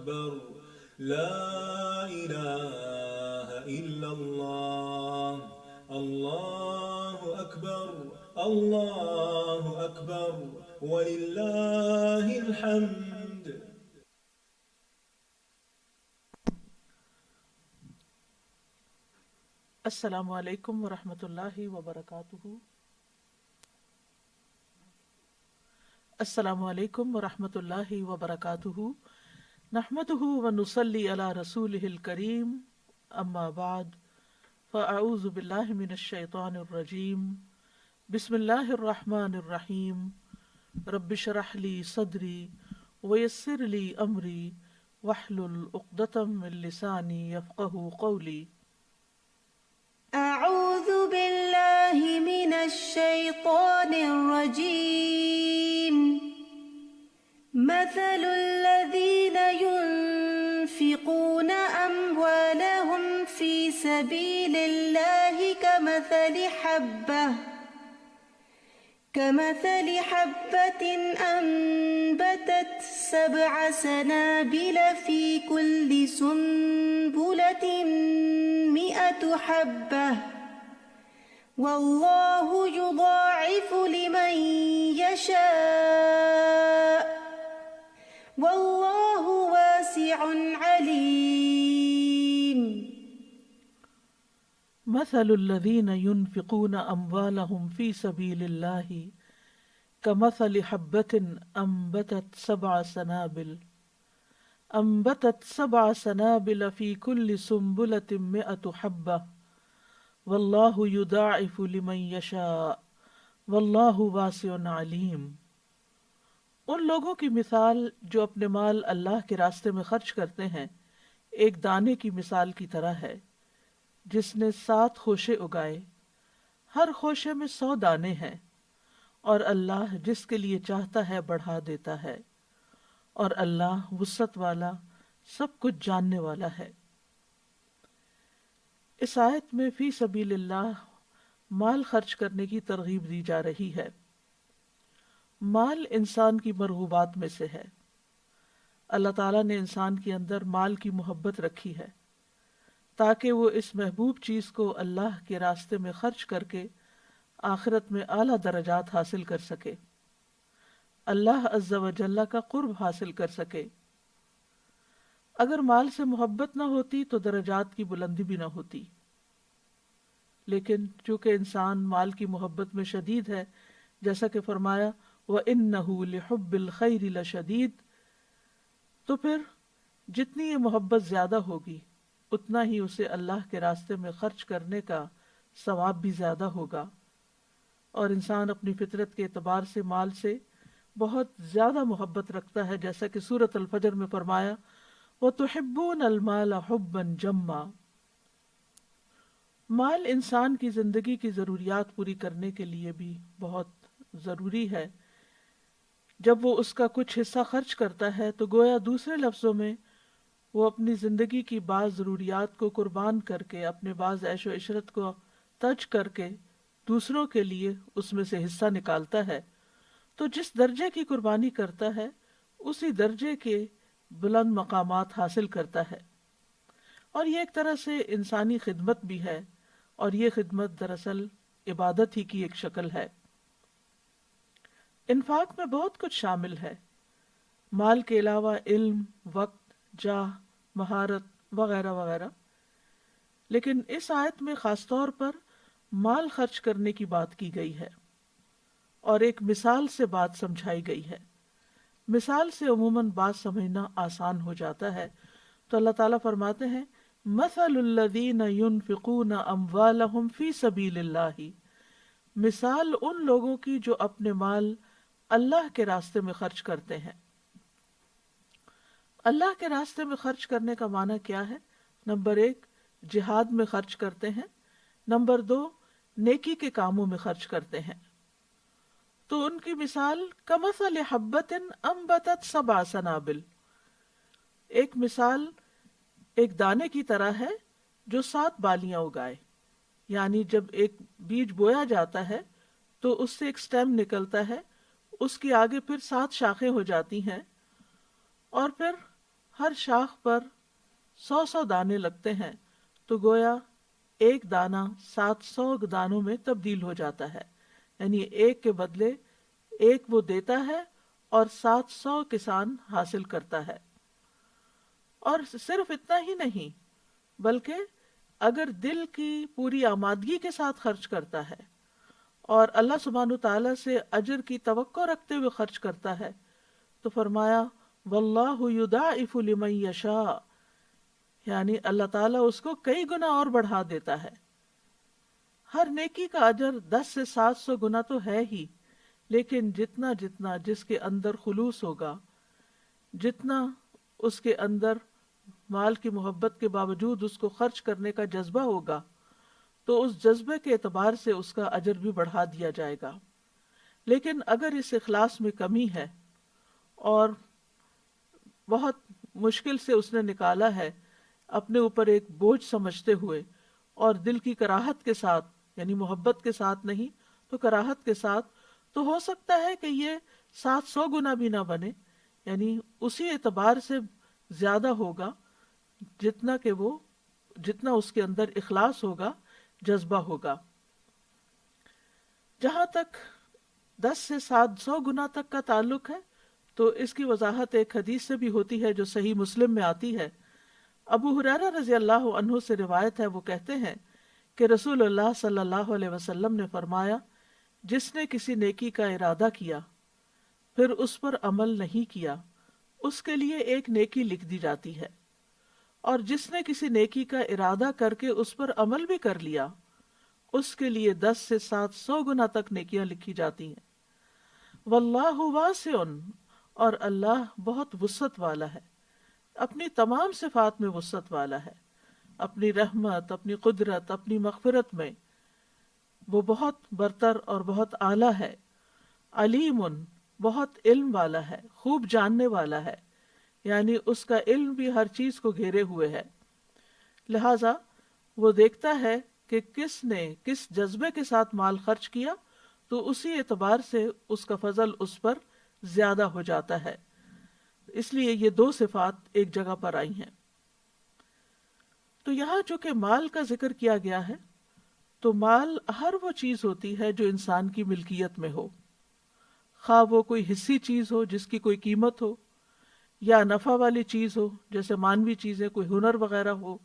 أكبر لا إله إلا الله الله أكبر الله أكبر ولله الحمد. السلام علیکم ورحمۃ اللہ وبرکاتہ. السلام علیکم ورحمۃ اللہ وبرکاتہ. نحمده ونصلی علی رسولہ الکریم. اما بعد فاعوذ باللہ من الشیطان الرجیم. بسم اللہ الرحمن الرحیم. رب اشرح لی صدری ویسر لی امری واحلل عقدۃ من لسانی یفقہوا قولی. أعوذ بالله من الشيطان الرجيم. مثل الذين ينفقون أموالهم في سبيل الله كمثل حبة أنبتت 7 سنابل في كل سنبلة 100 حبة والله يضاعف لمن يشاء والله واسع عليم. مثل الذين ينفقون أموالهم في سبيل الله كمثل حبة أنبتت 7 سنابل في كل سنبلة 100 حبة والله يضاعف لمن يشاء والله واسع عليم. ان لوگوں کی مثال جو اپنے مال اللہ کے راستے میں خرچ کرتے ہیں ایک دانے کی مثال کی طرح ہے جس نے 7 خوشے اگائے، ہر خوشے میں 100 دانے ہیں، اور اللہ جس کے لیے چاہتا ہے بڑھا دیتا ہے، اور اللہ وسعت والا سب کچھ جاننے والا ہے. اس آیت میں فی سبیل اللہ مال خرچ کرنے کی ترغیب دی جا رہی ہے. مال انسان کی مرغوبات میں سے ہے. اللہ تعالیٰ نے انسان کے اندر مال کی محبت رکھی ہے تاکہ وہ اس محبوب چیز کو اللہ کے راستے میں خرچ کر کے آخرت میں اعلیٰ درجات حاصل کر سکے، اللہ عز و جل کا قرب حاصل کر سکے. اگر مال سے محبت نہ ہوتی تو درجات کی بلندی بھی نہ ہوتی، لیکن چونکہ انسان مال کی محبت میں شدید ہے، جیسا کہ فرمایا وَإِنَّهُ لِحُبِّ الْخَيْرِ لَشَدِيدٌ، تو پھر جتنی یہ محبت زیادہ ہوگی اتنا ہی اسے اللہ کے راستے میں خرچ کرنے کا ثواب بھی زیادہ ہوگا. اور انسان اپنی فطرت کے اعتبار سے مال سے بہت زیادہ محبت رکھتا ہے، جیسا کہ سورۃ الفجر میں فرمایا وَتُحِبُّونَ الْمَالَ حُبًّا جَمًّا. مال انسان کی زندگی کی ضروریات پوری کرنے کے لیے بھی بہت ضروری ہے. جب وہ اس کا کچھ حصہ خرچ کرتا ہے تو گویا دوسرے لفظوں میں وہ اپنی زندگی کی بعض ضروریات کو قربان کر کے، اپنے بعض عیش و عشرت کو ترک کر کے دوسروں کے لیے اس میں سے حصہ نکالتا ہے. تو جس درجے کی قربانی کرتا ہے اسی درجے کے بلند مقامات حاصل کرتا ہے. اور یہ ایک طرح سے انسانی خدمت بھی ہے، اور یہ خدمت دراصل عبادت ہی کی ایک شکل ہے. انفاق میں بہت کچھ شامل ہے، مال کے علاوہ علم، وقت، جاہ، مہارت وغیرہ وغیرہ. لیکن اس آیت میں خاص طور پر مال خرچ کرنے کی بات کی گئی ہے اور ایک مثال سے بات سمجھائی گئی ہے. مثال سے عموماً بات سمجھنا آسان ہو جاتا ہے. تو اللہ تعالیٰ فرماتے ہیں مثل الذین ينفقون اموالهم فی سبیل اللہ، مثال ان لوگوں کی جو اپنے مال اللہ کے راستے میں خرچ کرتے ہیں. اللہ کے راستے میں خرچ کرنے کا معنی کیا ہے؟ نمبر 1 جہاد میں خرچ کرتے ہیں، نمبر 2 نیکی کے کاموں میں خرچ کرتے ہیں. تو ان کی مثال کمثل حبۃ انبتت 7 سنابل، ایک مثال ایک دانے کی طرح ہے جو 7 بالیاں اگائے. یعنی جب ایک بیج بویا جاتا ہے تو اس سے ایک سٹیم نکلتا ہے، اس کی آگے پھر 7 شاخیں ہو جاتی ہیں، اور پھر ہر شاخ پر 100 دانے لگتے ہیں تو گویا ایک دانہ 700 دانوں میں تبدیل ہو جاتا ہے، یعنی ایک کے بدلے ایک وہ دیتا ہے اور 700 کسان حاصل کرتا ہے۔ اور صرف اتنا ہی نہیں بلکہ اگر دل کی پوری آمادگی کے ساتھ خرچ کرتا ہے اور اللہ سبحانہ تعالیٰ سے اجر کی توقع رکھتے ہوئے خرچ کرتا ہے تو فرمایا واللہ یضاعف لمن یشاء، یعنی اللہ تعالیٰ اس کو کئی گنا اور بڑھا دیتا ہے۔ ہر نیکی کا اجر 10 سے 700 گنا تو ہے ہی، لیکن جتنا جتنا جس کے اندر خلوص ہوگا، جتنا اس کے اندر مال کی محبت کے باوجود اس کو خرچ کرنے کا جذبہ ہوگا تو اس جذبے کے اعتبار سے اس کا اجر بھی بڑھا دیا جائے گا۔ لیکن اگر اس اخلاص میں کمی ہے اور بہت مشکل سے اس نے نکالا ہے اپنے اوپر ایک بوجھ سمجھتے ہوئے اور دل کی کراہت کے ساتھ، یعنی محبت کے ساتھ نہیں تو کراہت کے ساتھ، تو ہو سکتا ہے کہ یہ 700 گنا بھی نہ بنے، یعنی اسی اعتبار سے زیادہ ہوگا جتنا اس کے اندر اخلاص ہوگا، جذبہ ہوگا۔ جہاں تک 10 سے 700 گنا تک کا تعلق ہے تو اس کی وضاحت ایک حدیث سے بھی ہوتی ہے جو صحیح مسلم میں آتی ہے۔ ابو ہریرہ رضی اللہ عنہ سے روایت ہے، وہ کہتے ہیں کہ رسول اللہ صلی اللہ علیہ وسلم نے فرمایا، جس نے کسی نیکی کا ارادہ کیا پھر اس پر عمل نہیں کیا، اس کے لیے ایک نیکی لکھ دی جاتی ہے، اور جس نے کسی نیکی کا ارادہ کر کے اس پر عمل بھی کر لیا، اس کے لیے 10 سے 700 گنا تک نیکیاں لکھی جاتی ہیں۔ واللہ واسع، اور اللہ بہت وسعت والا ہے، اپنی تمام صفات میں وسعت والا ہے، اپنی رحمت، اپنی قدرت، اپنی مغفرت میں وہ بہت برتر اور بہت اعلیٰ ہے۔ علیم، بہت علم والا ہے، خوب جاننے والا ہے، یعنی اس کا علم بھی ہر چیز کو گھیرے ہوئے ہے، لہذا وہ دیکھتا ہے کہ کس نے کس جذبے کے ساتھ مال خرچ کیا تو اسی اعتبار سے اس کا فضل اس پر زیادہ ہو جاتا ہے۔ اس لیے یہ دو صفات ایک جگہ پر آئی ہیں۔ تو یہاں چونکہ مال کا ذکر کیا گیا ہے تو مال ہر وہ چیز ہوتی ہے جو انسان کی ملکیت میں ہو، خواہ وہ کوئی حصی چیز ہو جس کی کوئی قیمت ہو، یا نفع والی چیز ہو جیسے مانوی چیزیں، کوئی ہنر وغیرہ ہو۔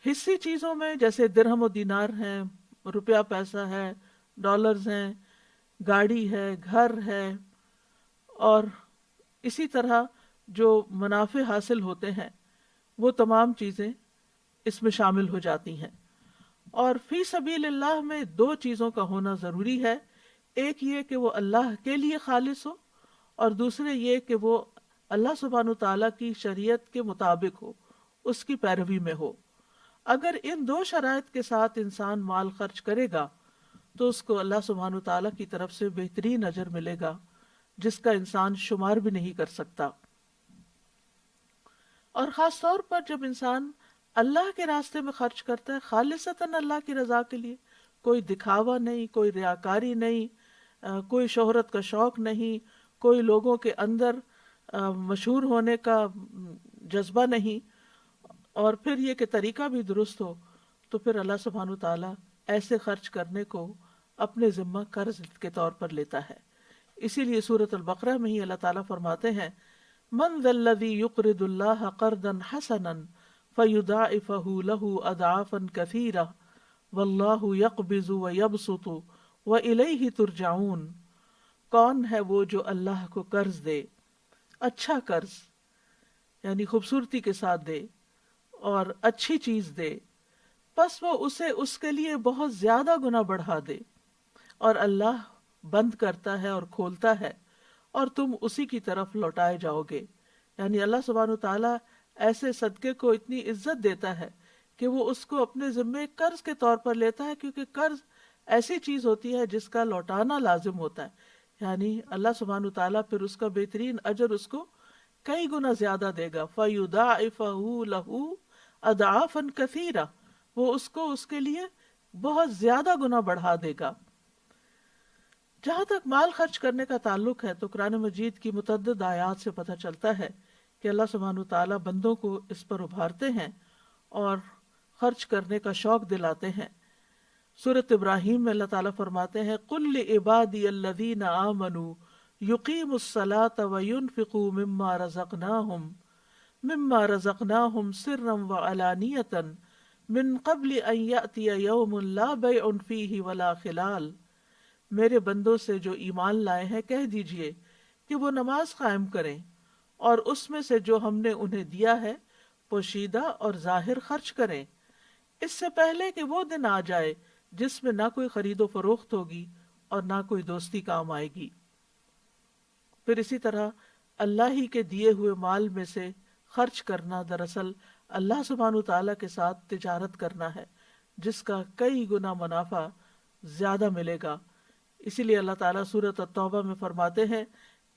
حصی چیزوں میں جیسے درہم و دینار ہیں، روپیہ پیسہ ہے، ڈالرز ہیں، گاڑی ہے، گھر ہے، اور اسی طرح جو منافع حاصل ہوتے ہیں وہ تمام چیزیں اس میں شامل ہو جاتی ہیں۔ اور فی سبیل اللہ میں دو چیزوں کا ہونا ضروری ہے، ایک یہ کہ وہ اللہ کے لیے خالص ہو، اور دوسرے یہ کہ وہ اللہ سبحانہ تعالیٰ کی شریعت کے مطابق ہو، اس کی پیروی میں ہو۔ اگر ان دو شرائط کے ساتھ انسان مال خرچ کرے گا تو اس کو اللہ سبحانہ تعالیٰ کی طرف سے بہترین اجر ملے گا جس کا انسان شمار بھی نہیں کر سکتا۔ اور خاص طور پر جب انسان اللہ کے راستے میں خرچ کرتا ہے خالصتاً اللہ کی رضا کے لیے، کوئی دکھاوا نہیں، کوئی ریاکاری نہیں، کوئی شہرت کا شوق نہیں، کوئی لوگوں کے اندر مشہور ہونے کا جذبہ نہیں، اور پھر یہ کہ طریقہ بھی درست ہو، تو پھر اللہ سبحانہ تعالیٰ ایسے خرچ کرنے کو اپنے ذمہ قرض کے طور پر لیتا ہے۔ اسی لیے سورۃ البقرہ میں ہی اللہ تعالیٰ فرماتے ہیں من ذا الذی یقرض اللہ قرضا حسنا فیضاعفہ لہ اضعافا کثیرہ واللہ یقبض ویبسط والیہ ترجعون۔ کون ہے وہ جو اللہ کو قرض دے، اچھا قرض یعنی خوبصورتی کے ساتھ دے اور اچھی چیز دے، پس وہ اسے اس کے لیے بہت زیادہ گنا بڑھا دے، اور اللہ بند کرتا ہے اور کھولتا ہے اور تم اسی کی طرف لوٹائے جاؤ گے۔ یعنی اللہ سبحانہ تعالیٰ ایسے صدقے کو اتنی عزت دیتا ہے کہ وہ اس کو اپنے ذمے قرض کے طور پر لیتا ہے، کیونکہ قرض ایسی چیز ہوتی ہے جس کا لوٹانا لازم ہوتا ہے، یعنی اللہ سبحانہ تعالیٰ پھر اس کا بہترین اجر اس کو کئی گنا زیادہ دے گا۔ فَيُضَاعِفَهُ لَهُ أَضْعَافًا كَثِيرًا، وہ اس کو اس کے لیے بہت زیادہ گنا بڑھا دے گا۔ جہاں تک مال خرچ کرنے کا تعلق ہے تو قرآن مجید کی متعدد آیات سے پتہ چلتا ہے کہ اللہ سبحانہ تعالیٰ بندوں کو اس پر ابھارتے ہیں اور خرچ کرنے کا شوق دلاتے ہیں۔ سورۃ ابراہیم میں اللہ تعالیٰ فرماتے ہیں قُلْ لِعِبَادِيَ الَّذِينَ آمَنُوا يُقِيمُوا الصَّلَاةَ وَيُنْفِقُوا مِمَّا رَزَقْنَاهُمْ سِرًّا وَعَلَانِيَةً مِّن قَبْلِ أَن يَأْتِيَ يَوْمٌ لَا بَيْعٌ فِيهِ وَلَا خِلَالٌ۔ میرے بندوں سے جو ایمان لائے ہیں کہہ دیجئے کہ وہ نماز قائم کریں اور اس میں سے جو ہم نے انہیں دیا ہے پوشیدہ اور ظاہر خرچ کریں، اس سے پہلے کہ وہ دن آ جائے جس میں نہ کوئی خرید و فروخت ہوگی اور نہ کوئی دوستی کام آئے گی۔ پھر اسی طرح اللہ ہی کے دیے ہوئے مال میں سے خرچ کرنا دراصل اللہ سبحانہ تعالیٰ کے ساتھ تجارت کرنا ہے، جس کا کئی گنا منافع زیادہ ملے گا۔ اسی لیے اللہ تعالیٰ سورۃ التوبہ میں فرماتے ہیں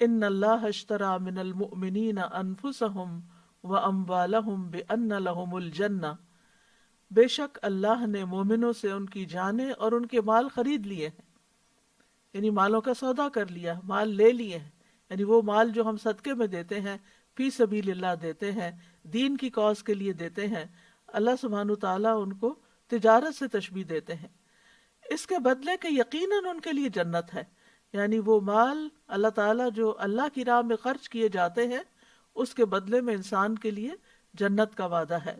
ان اللہ اشترى من المؤمنین انفسهم واموالهم بان لهم الجنہ، بے شک اللہ نے مومنوں سے ان کی جانیں اور ان کے مال خرید لیے ہیں، یعنی مالوں کا سودا کر لیا، مال لے لیے ہیں، یعنی وہ مال جو ہم صدقے میں دیتے ہیں، فی سبیل اللہ دیتے ہیں، دین کی کاز کے لیے دیتے ہیں، اللہ سبحانہ تعالیٰ ان کو تجارت سے تشبیہ دیتے ہیں، اس کے بدلے کہ یقیناً ان کے لیے جنت ہے۔ یعنی وہ مال اللہ تعالیٰ جو اللہ کی راہ میں خرچ کیے جاتے ہیں اس کے بدلے میں انسان کے لیے جنت کا وعدہ ہے۔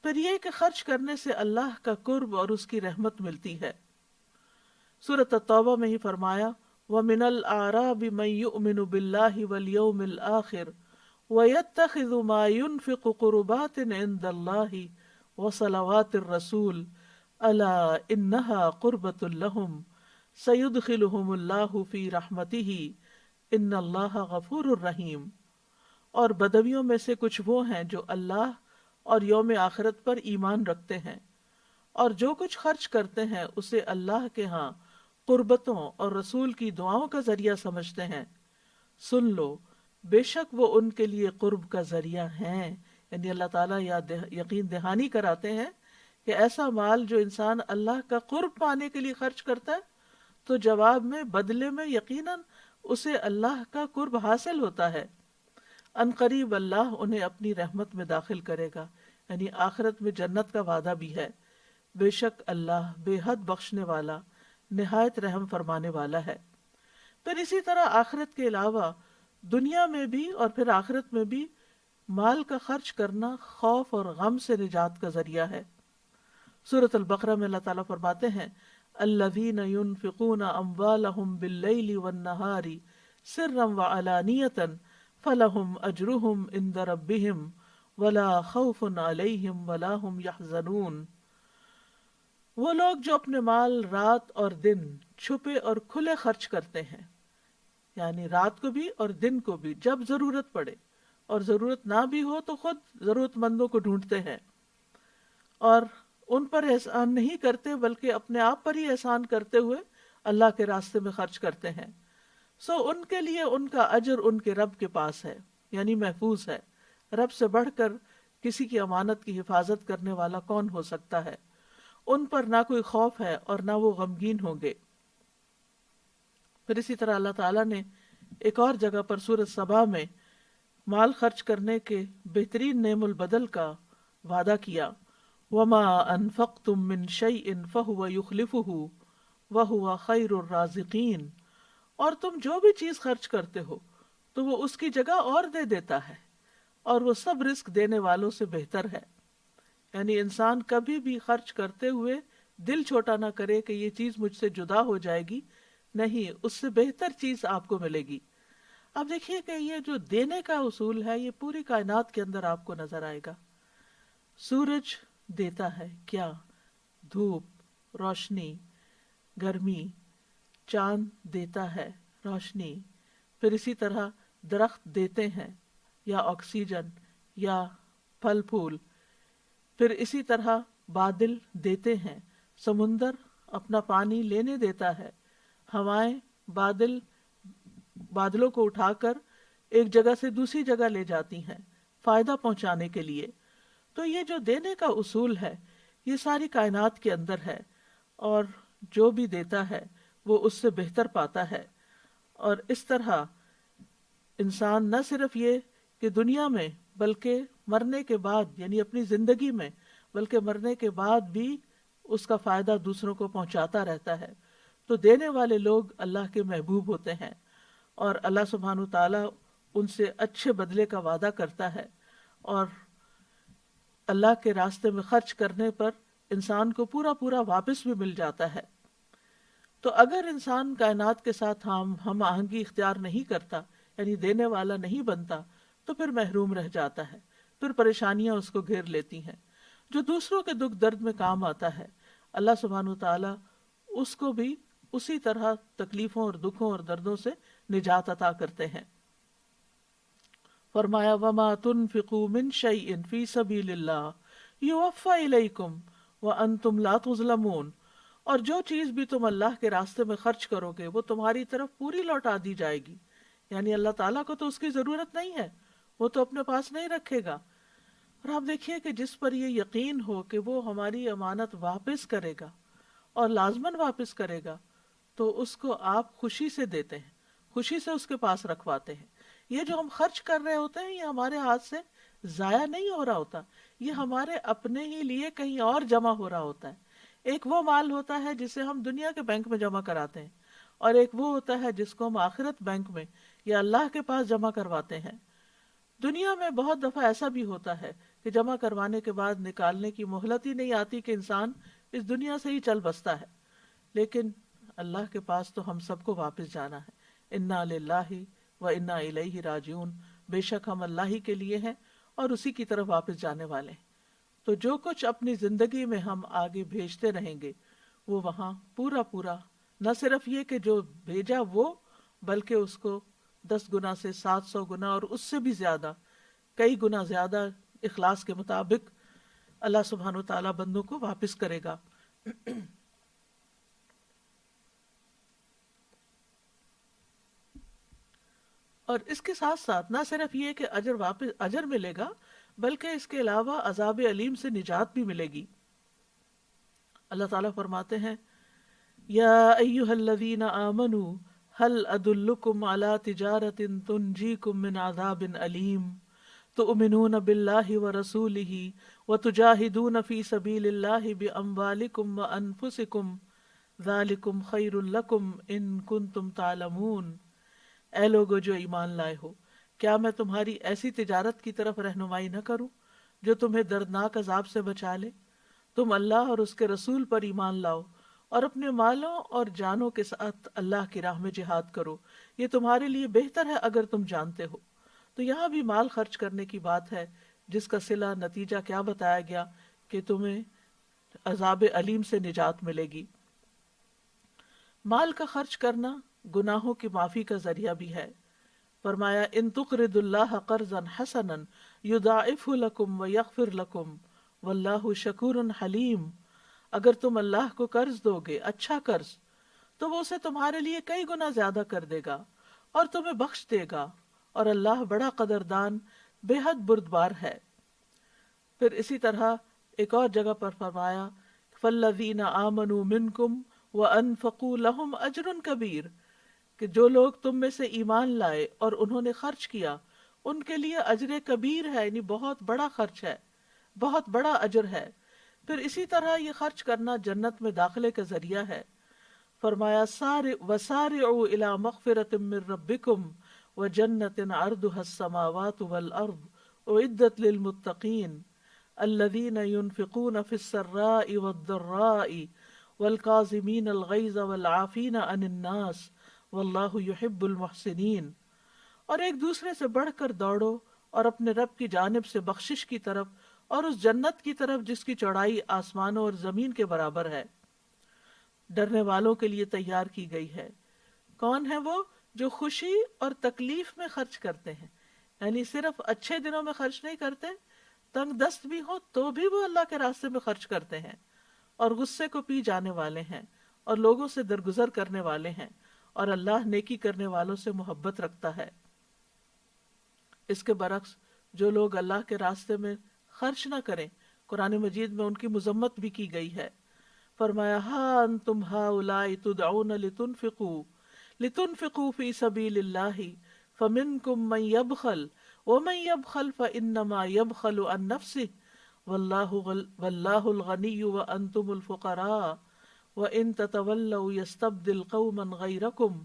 پھر یہ کہ خرچ کرنے سے اللہ کا قرب اور اس کی رحمت ملتی ہے۔ سورۃ التوبہ میں ہی فرمایا وَمِنَ الْأَعْرَابِ مَن يُؤْمِنُ بِاللَّهِ وَالْيَوْمِ الْآخِرِ وَيَتَّخِذُ مَا يُنْفِقُ قُرُبَاتٍ عِندَ اللَّهِ وَصَلَوَاتِ الرَّسُولِ أَلَا إِنَّهَا قُرْبَةٌ لَهُمْ سَيُدْخِلُهُمُ اللَّهُ فِي رَحْمَتِهِ إِنَّ اللَّهَ غَفُورٌ رَحِيمٌ۔ اور بدویوں میں سے کچھ وہ ہیں جو اللہ اور یوم آخرت پر ایمان رکھتے ہیں، اور جو کچھ خرچ کرتے ہیں اسے اللہ کے ہاں قربتوں اور رسول کی دعاؤں کا ذریعہ سمجھتے ہیں، سن لو بے شک وہ ان کے لیے قرب کا ذریعہ ہیں۔ یعنی اللہ تعالیٰ یقین دہانی کراتے ہیں کہ ایسا مال جو انسان اللہ کا قرب پانے کے لیے خرچ کرتا ہے تو جواب میں بدلے میں یقیناً اسے اللہ کا قرب حاصل ہوتا ہے۔ ان قریب اللہ انہیں اپنی رحمت میں داخل کرے گا، یعنی آخرت میں جنت کا وعدہ بھی ہے۔ بے شک اللہ بے حد بخشنے والا نہایت رحم فرمانے والا ہے۔ پھر اسی طرح آخرت کے علاوہ دنیا میں بھی اور پھر آخرت میں بھی مال کا خرچ کرنا خوف اور غم سے نجات کا ذریعہ ہے۔ سورۃ البقرہ میں اللہ تعالیٰ فرماتے ہیں الذین ينفقون اموالهم باللیل والنہار سرا وعلانیۃ فلهم اجرهم عند ربهم ولا خوف علیہم ولا هم يحزنون۔ وہ لوگ جو اپنے مال رات اور دن چھپے اور کھلے خرچ کرتے ہیں، یعنی رات کو بھی اور دن کو بھی، جب ضرورت پڑے اور ضرورت نہ بھی ہو تو خود ضرورت مندوں کو ڈھونڈتے ہیں، اور ان پر احسان نہیں کرتے بلکہ اپنے آپ پر ہی احسان کرتے ہوئے اللہ کے راستے میں خرچ کرتے ہیں، سو ان کے لیے ان کا اجر ان کے رب کے پاس ہے، یعنی محفوظ ہے۔ رب سے بڑھ کر کسی کی امانت کی حفاظت کرنے والا کون ہو سکتا ہے؟ ان پر نہ کوئی خوف ہے اور نہ وہ غمگین ہوں گے۔ پھر اسی طرح اللہ تعالیٰ نے ایک اور جگہ پر سورۃ سبا میں مال خرچ کرنے کے بہترین نعم البدل کا وعدہ کیا وَمَا أَنفَقْتُم مِّن شَيْءٍ فَهُوَ يُخْلِفُهُ وَهُوَ خَيْرُ الرَّازِقِينَ، اور تم جو بھی چیز خرچ کرتے ہو تو وہ اس کی جگہ اور دے دیتا ہے اور وہ سب رزق دینے والوں سے بہتر ہے۔ یعنی انسان کبھی بھی خرچ کرتے ہوئے دل چھوٹا نہ کرے کہ یہ چیز مجھ سے جدا ہو جائے گی، نہیں، اس سے بہتر چیز آپ کو ملے گی۔ اب دیکھیے کہ یہ جو دینے کا اصول ہے یہ پوری کائنات کے اندر آپ کو نظر آئے گا۔ سورج دیتا ہے کیا؟ دھوپ، روشنی، گرمی، چاند دیتا ہے روشنی، پھر اسی طرح درخت دیتے ہیں یا آکسیجن یا پھل پھول، پھر اسی طرح بادل دیتے ہیں، سمندر اپنا پانی لینے دیتا ہے، ہوائیں بادلوں کو اٹھا کر ایک جگہ سے دوسری جگہ لے جاتی ہیں فائدہ پہنچانے کے لیے۔ تو یہ جو دینے کا اصول ہے یہ ساری کائنات کے اندر ہے، اور جو بھی دیتا ہے وہ اس سے بہتر پاتا ہے۔ اور اس طرح انسان نہ صرف یہ کہ دنیا میں بلکہ مرنے کے بعد، یعنی اپنی زندگی میں بلکہ مرنے کے بعد بھی اس کا فائدہ دوسروں کو پہنچاتا رہتا ہے. تو دینے والے لوگ اللہ کے محبوب ہوتے ہیں، اور اللہ سبحانہ وتعالیٰ ان سے اچھے بدلے کا وعدہ کرتا ہے، اور اللہ کے راستے میں خرچ کرنے پر انسان کو پورا پورا واپس بھی مل جاتا ہے. تو اگر انسان کائنات کے ساتھ ہم آہنگی اختیار نہیں کرتا، یعنی دینے والا نہیں بنتا، تو پھر محروم رہ جاتا ہے، پھر پریشانیاں اس کو گھیر لیتی ہیں. جو دوسروں کے دکھ درد میں کام آتا ہے، اللہ سبحانہ وتعالیٰ اس کو بھی اسی طرح تکلیفوں اور دکھوں اور دردوں سے نجات عطا کرتے ہیں. فرمایا وَمَا تُنْفِقُوا مِنْ شَيْءٍ فِي سَبِيلِ اللَّهِ يُوَفَّى إِلَيْكُمْ وَأَنْتُمْ لَا تُظْلَمُونَ، اور جو چیز بھی تم اللہ کے راستے میں خرچ کرو گے وہ تمہاری طرف پوری لوٹا دی جائے گی. یعنی اللہ تعالیٰ کو تو اس کی ضرورت نہیں ہے، وہ تو اپنے پاس نہیں رکھے گا. اور آپ دیکھیے کہ جس پر یہ یقین ہو کہ وہ ہماری امانت واپس کرے گا اور لازماً واپس کرے گا، تو اس کو آپ خوشی سے دیتے ہیں، خوشی سے اس کے پاس رکھواتے ہیں. یہ جو ہم خرچ کر رہے ہوتے ہیں یہ ہمارے ہاتھ سے ضائع نہیں ہو رہا ہوتا، یہ ہمارے اپنے ہی لیے کہیں اور جمع ہو رہا ہوتا ہے. ایک وہ مال ہوتا ہے جسے ہم دنیا کے بینک میں جمع کراتے ہیں، اور ایک وہ ہوتا ہے جس کو ہم آخرت بینک میں یا اللہ کے پاس جمع کرواتے ہیں. دنیا میں بہت دفعہ ایسا بھی ہوتا ہے کہ جمع کروانے کے بعد نکالنے کی مہلت ہی نہیں آتی کہ انسان اس دنیا سے ہی چل بستا ہے. لیکن اللہ کے پاس تو ہم سب کو واپس جانا ہے. انا للہ و انا الیہ راجعون، بے شک ہم اللہ ہی کے لیے ہیں اور اسی کی طرف واپس جانے والے ہیں. تو جو کچھ اپنی زندگی میں ہم آگے بھیجتے رہیں گے وہ وہاں پورا پورا، نہ صرف یہ کہ جو بھیجا وہ، بلکہ اس کو 10 گنا سے 700 گنا اور اس سے بھی زیادہ، کئی گنا زیادہ اخلاص کے مطابق اللہ سبحانہ وتعالیٰ بندوں کو واپس کرے گا. اور اس کے ساتھ ساتھ نہ صرف یہ کہ اجر ملے گا، بلکہ اس کے علاوہ عذاب علیم سے نجات بھی ملے گی. اللہ تعالیٰ فرماتے ہیں یا ایھا الذین آمنوا هل ادلکم علی تجارۃ تنجیکم من عذاب علیم تؤمنون باللہ ورسولہ وتجاہدون فی سبیل اللہ باموالکم وانفسکم ذالکم خیر لکم ان کنتم تعلمون. اے لوگو جو ایمان لائے ہو، کیا میں تمہاری ایسی تجارت کی طرف رہنمائی نہ کروں جو تمہیں دردناک عذاب سے بچا لے؟ تم اللہ اور اس کے رسول پر ایمان لاؤ اور اپنے مالوں اور جانوں کے ساتھ اللہ کی راہ میں جہاد کرو، یہ تمہارے لیے بہتر ہے اگر تم جانتے ہو. تو یہاں بھی مال خرچ کرنے کی بات ہے، جس کا صلہ نتیجہ کیا بتایا گیا کہ تمہیں عذاب علیم سے نجات ملے گی. مال کا خرچ کرنا گناہوں کی معافی کا ذریعہ بھی ہے. فرمایا ان تقرضوا اللہ قرضا حسنا یضاعفہ لکم ویغفر لکم واللہ شکور حلیم. اگر تم اللہ کو قرض دو گے، اچھا قرض، تو وہ اسے تمہارے لیے کئی گنا زیادہ کر دے گا اور تمہیں بخش دے گا، اور اللہ بڑا قدردان بے حد بردبار ہے. پھر اسی طرح ایک اور جگہ پر فرمایا فالذین آمنوا منکم وانفقوا لهم اجر کبیر، کہ جو لوگ تم میں سے ایمان لائے اور انہوں نے خرچ کیا ان کے لیے اجر کبیر ہے، یعنی بہت بڑا خرچ ہے، بہت بڑا اجر ہے. پھر اسی طرح یہ خرچ کرنا جنت میں داخلے کا ذریعہ ہے. فرمایا وسارعوا الی مغفرۃ من ربکم وجنۃ عرضها السماوات والارض اعدت للمتقین الذین ينفقون فی السراء والضراء والکاظمین الغیظ والعافین عن الناس واللہ یحب المحسنین. اور ایک دوسرے سے بڑھ کر دوڑو اور اپنے رب کی جانب سے بخشش کی طرف اور اس جنت کی طرف جس کی چوڑائی آسمانوں اور زمین کے برابر ہے، ڈرنے والوں کے لیے تیار کی گئی ہے. کون ہے وہ؟ جو خوشی اور تکلیف میں خرچ کرتے ہیں، یعنی صرف اچھے دنوں میں خرچ نہیں کرتے، تنگ دست بھی ہو تو بھی وہ اللہ کے راستے میں خرچ کرتے ہیں، اور غصے کو پی جانے والے ہیں اور لوگوں سے درگزر کرنے والے ہیں، اور اللہ نیکی کرنے والوں سے محبت رکھتا ہے. اس کے برعکس جو لوگ اللہ کے راستے میں خرچ نہ کریں، قرآن مجید میں ان کی مذمت بھی کی گئی ہے. فرمایا ہا انتم ہؤلاء تدعون لتنفقوا فی سبیل اللہ فمنکم من یبخل ومن يبخل فإنما يبخل عن نفسه واللہ الغنی وانتم الفقراء وان تتولوا يستبدل قوما غیرکم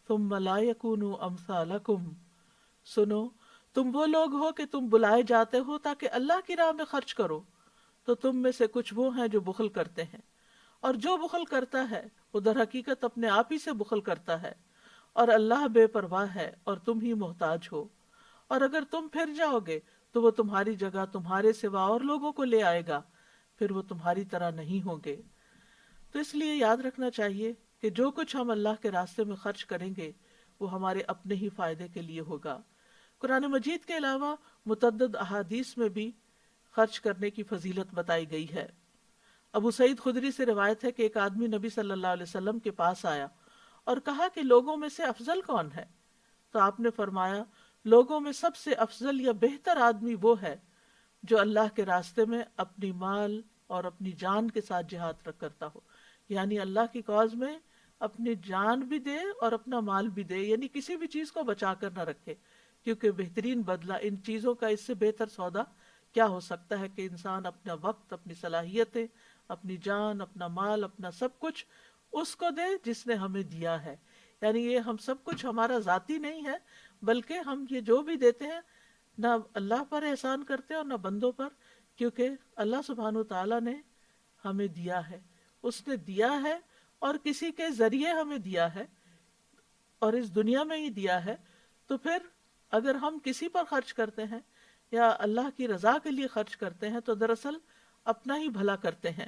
ثم لا يكونوا امثالکم. سنو، تم وہ لوگ ہو کہ تم بلائے جاتے ہو تاکہ اللہ کی راہ میں خرچ کرو، تو تم میں سے کچھ وہ ہیں جو بخل کرتے ہیں، اور جو بخل کرتا ہے وہ در حقیقت اپنے آپ ہی سے بخل کرتا ہے، اور اللہ بے پرواہ ہے اور تم ہی محتاج ہو، اور اگر تم پھر جاؤ گے تو وہ تمہاری جگہ تمہارے سوا اور لوگوں کو لے آئے گا، پھر وہ تمہاری طرح نہیں ہوں گے. تو اس لیے یاد رکھنا چاہیے کہ جو کچھ ہم اللہ کے راستے میں خرچ کریں گے وہ ہمارے اپنے ہی فائدے کے لیے ہوگا. قرآن مجید کے علاوہ متعدد احادیث میں بھی خرچ کرنے کی فضیلت بتائی گئی ہے. ابو سعید خدری سے روایت ہے کہ ایک آدمی نبی صلی اللہ علیہ وسلم کے پاس آیا اور کہا کہ لوگوں میں سے افضل کون ہے؟ تو آپ نے فرمایا، لوگوں میں سب سے افضل یا بہتر آدمی وہ ہے جو اللہ کے راستے میں اپنی مال اور اپنی جان کے ساتھ جہاد کرتا ہو. یعنی اللہ کی کاز میں اپنی جان بھی دے اور اپنا مال بھی دے، یعنی کسی بھی چیز کو بچا کر نہ رکھے، کیونکہ بہترین بدلہ ان چیزوں کا اس سے بہتر سودا کیا ہو سکتا ہے کہ انسان اپنا وقت، اپنی صلاحیتیں، اپنی جان، اپنا مال، اپنا سب کچھ اس کو دے جس نے ہمیں دیا ہے. یعنی یہ ہم سب کچھ ہمارا ذاتی نہیں ہے، بلکہ ہم یہ جو بھی دیتے ہیں نہ اللہ پر احسان کرتے اور نہ بندوں پر، کیونکہ اللہ سبحانہ تعالیٰ نے ہمیں دیا ہے، اس نے دیا ہے اور کسی کے ذریعے ہمیں دیا ہے اور اس دنیا میں ہی دیا ہے. تو پھر اگر ہم کسی پر خرچ کرتے ہیں یا اللہ کی رضا کے لیے خرچ کرتے ہیں تو دراصل اپنا ہی بھلا کرتے ہیں.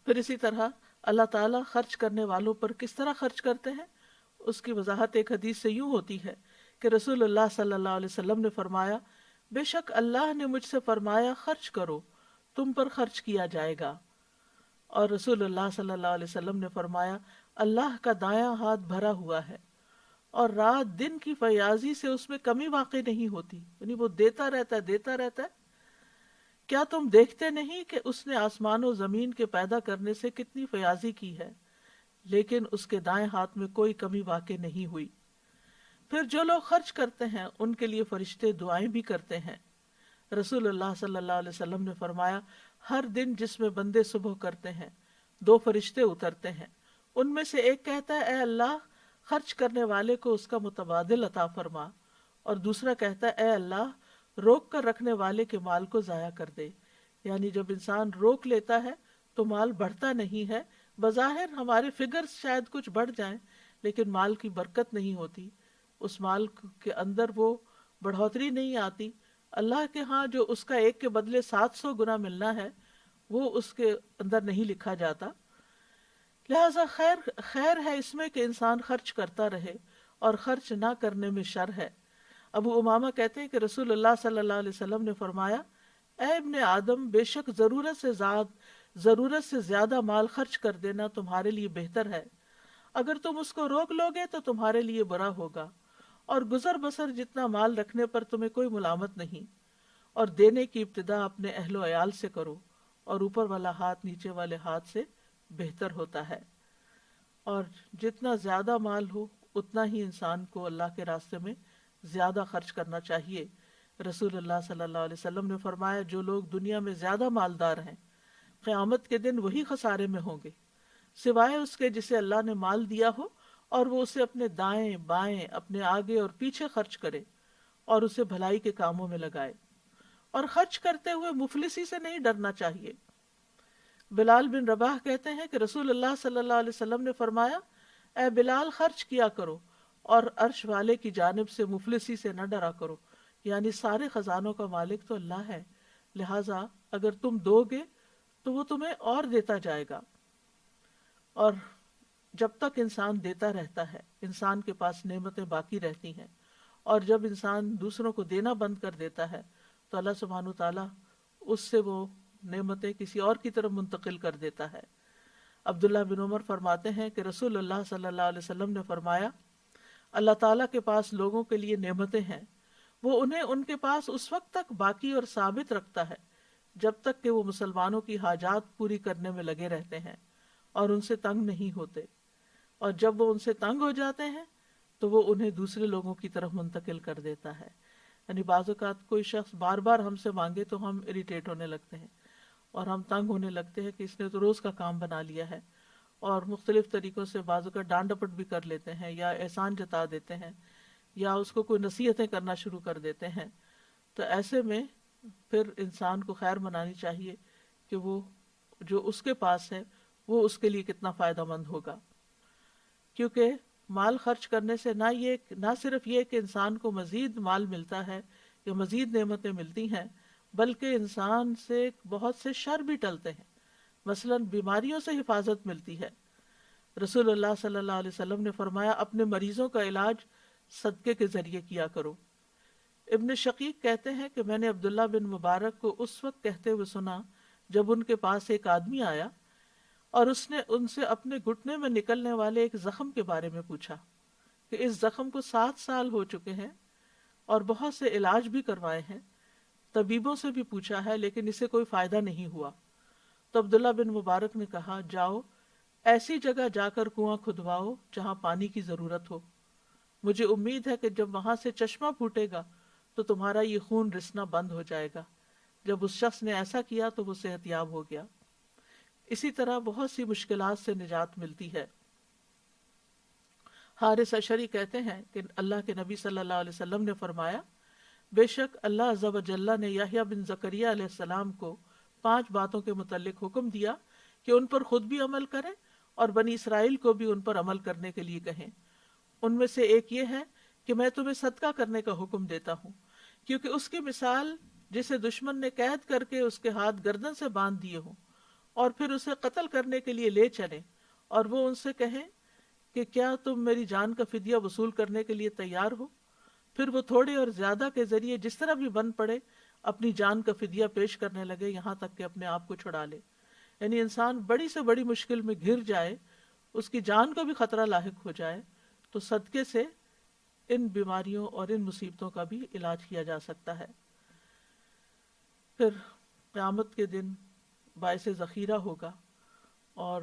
پھر اسی طرح اللہ تعالیٰ خرچ کرنے والوں پر کس طرح خرچ کرتے ہیں اس کی وضاحت ایک حدیث سے یوں ہوتی ہے کہ رسول اللہ صلی اللہ علیہ وسلم نے فرمایا، بے شک اللہ نے مجھ سے فرمایا خرچ کرو، تم پر خرچ کیا جائے گا. اور رسول اللہ صلی اللہ علیہ وسلم نے فرمایا، اللہ کا دایاں ہاتھ بھرا ہوا ہے اور رات دن کی فیاضی سے اس میں کمی واقع نہیں ہوتی، یعنی وہ دیتا رہتا ہے دیتا رہتا ہے. کیا تم دیکھتے نہیں کہ اس نے آسمان و زمین کے پیدا کرنے سے کتنی فیاضی کی ہے، لیکن اس کے دائیں ہاتھ میں کوئی کمی واقع نہیں ہوئی. پھر جو لوگ خرچ کرتے ہیں ان کے لیے فرشتے دعائیں بھی کرتے ہیں. رسول اللہ صلی اللہ علیہ وسلم نے فرمایا، ہر دن جس میں بندے صبح کرتے ہیں 2 فرشتے اترتے ہیں، ان میں سے ایک کہتا ہے اے اللہ خرچ کرنے والے کو اس کا متبادل عطا فرما، اور دوسرا کہتا ہے اے اللہ روک کر رکھنے والے کے مال کو ضائع کر دے. یعنی جب انسان روک لیتا ہے تو مال بڑھتا نہیں ہے، بظاہر ہمارے فگرز شاید کچھ بڑھ جائیں لیکن مال کی برکت نہیں ہوتی، اس مال کے اندر وہ بڑھوتری نہیں آتی. اللہ کے ہاں جو اس کا ایک کے بدلے 700 گنا ملنا ہے وہ اس کے اندر نہیں لکھا جاتا. لہذا خیر ہے اس میں کہ انسان خرچ کرتا رہے اور خرچ نہ کرنے میں شر ہے. ابو امامہ کہتے ہیں کہ رسول اللہ صلی اللہ علیہ وسلم نے فرمایا، اے ابن آدم بے شک ضرورت سے زیادہ مال خرچ کر دینا تمہارے لیے بہتر ہے، اگر تم اس کو روک لو گے تو تمہارے لیے برا ہوگا، اور گزر بسر جتنا مال رکھنے پر تمہیں کوئی ملامت نہیں، اور دینے کی ابتدا اپنے اہل و عیال سے کرو، اور اوپر والا ہاتھ نیچے والے ہاتھ سے بہتر ہوتا ہے. اور جتنا زیادہ مال ہو اتنا ہی انسان کو اللہ کے راستے میں زیادہ خرچ کرنا چاہیے. رسول اللہ صلی اللہ علیہ وسلم نے فرمایا، جو لوگ دنیا میں زیادہ مالدار ہیں قیامت کے دن وہی خسارے میں ہوں گے، سوائے اس کے جسے اللہ نے مال دیا ہو اور وہ اسے اپنے دائیں بائیں، اپنے آگے اور پیچھے خرچ کرے اور اسے بھلائی کے کاموں میں لگائے. اور خرچ کرتے ہوئے مفلسی سے نہیں ڈرنا چاہیے. بلال بن رباح کہتے ہیں کہ رسول اللہ صلی اللہ علیہ وسلم نے فرمایا، اے بلال خرچ کیا کرو اور عرش والے کی جانب سے مفلسی سے نہ ڈرا کرو. یعنی سارے خزانوں کا مالک تو اللہ ہے، لہٰذا اگر تم دو گے تو وہ تمہیں اور دیتا جائے گا. اور جب تک انسان دیتا رہتا ہے انسان کے پاس نعمتیں باقی رہتی ہیں، اور جب انسان دوسروں کو دینا بند کر دیتا ہے تو اللہ سبحانہ تعالیٰ اس سے وہ نعمتیں کسی اور کی طرف منتقل کر دیتا ہے. عبداللہ بن عمر فرماتے ہیں کہ رسول اللہ صلی اللہ علیہ وسلم نے فرمایا، اللہ تعالیٰ کے پاس لوگوں کے لیے نعمتیں ہیں، وہ انہیں ان کے پاس اس وقت تک باقی اور ثابت رکھتا ہے جب تک کہ وہ مسلمانوں کی حاجات پوری کرنے میں لگے رہتے ہیں اور ان سے تنگ نہیں ہوتے، اور جب وہ ان سے تنگ ہو جاتے ہیں تو وہ انہیں دوسرے لوگوں کی طرف منتقل کر دیتا ہے. یعنی بعض اوقات کوئی شخص بار بار ہم سے مانگے تو ہم اریٹیٹ ہونے لگتے ہیں اور ہم تنگ ہونے لگتے ہیں کہ اس نے تو روز کا کام بنا لیا ہے، اور مختلف طریقوں سے بعض اوقات ڈانٹ ڈپٹ بھی کر لیتے ہیں یا احسان جتا دیتے ہیں یا اس کو کوئی نصیحتیں کرنا شروع کر دیتے ہیں. تو ایسے میں پھر انسان کو خیر منانی چاہیے کہ وہ جو اس کے پاس ہے وہ اس کے لیے کتنا فائدہ مند ہوگا. کیونکہ مال خرچ کرنے سے نہ صرف یہ کہ انسان کو مزید مال ملتا ہے یا مزید نعمتیں ملتی ہیں، بلکہ انسان سے بہت سے شر بھی ٹلتے ہیں. مثلا بیماریوں سے حفاظت ملتی ہے. رسول اللہ صلی اللہ علیہ وسلم نے فرمایا اپنے مریضوں کا علاج صدقے کے ذریعے کیا کرو. ابن شقیق کہتے ہیں کہ میں نے عبداللہ بن مبارک کو اس وقت کہتے ہوئے سنا جب ان کے پاس ایک آدمی آیا اور اس نے ان سے اپنے گھٹنے میں نکلنے والے ایک زخم کے بارے میں پوچھا کہ اس زخم کو 7 سال ہو چکے ہیں اور بہت سے علاج بھی کروائے ہیں، طبیبوں سے بھی پوچھا ہے لیکن اسے کوئی فائدہ نہیں ہوا. تو عبداللہ بن مبارک نے کہا جاؤ ایسی جگہ جا کر کنواں کھدواؤ جہاں پانی کی ضرورت ہو. مجھے امید ہے کہ جب وہاں سے چشمہ پھوٹے گا تو تمہارا یہ خون رسنا بند ہو جائے گا. جب اس شخص نے ایسا کیا تو وہ صحت یاب ہو گیا. اسی طرح بہت سی مشکلات سے نجات ملتی ہے. حارث اشعری کہتے ہیں کہ اللہ کے نبی صلی اللہ علیہ وسلم نے فرمایا بے شک اللہ عز و جل نے یحییٰ بن زکریا علیہ السلام کو 5 باتوں کے متعلق حکم دیا کہ ان پر خود بھی عمل کریں اور بنی اسرائیل کو بھی ان پر عمل کرنے کے لیے کہیں. ان میں سے ایک یہ ہے کہ میں تمہیں صدقہ کرنے کا حکم دیتا ہوں، کیونکہ اس کی مثال جسے دشمن نے قید کر کے اس کے ہاتھ گردن سے باندھ دیے ہوں اور پھر اسے قتل کرنے کے لیے لے چلیں اور وہ ان سے کہیں کہ کیا تم میری جان کا فدیہ وصول کرنے کے لیے تیار ہو، پھر وہ تھوڑے اور زیادہ کے ذریعے جس طرح بھی بن پڑے اپنی جان کا فدیہ پیش کرنے لگے یہاں تک کہ اپنے آپ کو چھڑا لے. یعنی انسان بڑی سے بڑی مشکل میں گھر جائے، اس کی جان کو بھی خطرہ لاحق ہو جائے، تو صدقے سے ان بیماریوں اور ان مصیبتوں کا بھی علاج کیا جا سکتا ہے. پھر قیامت کے دن باعث ذخیرہ ہوگا اور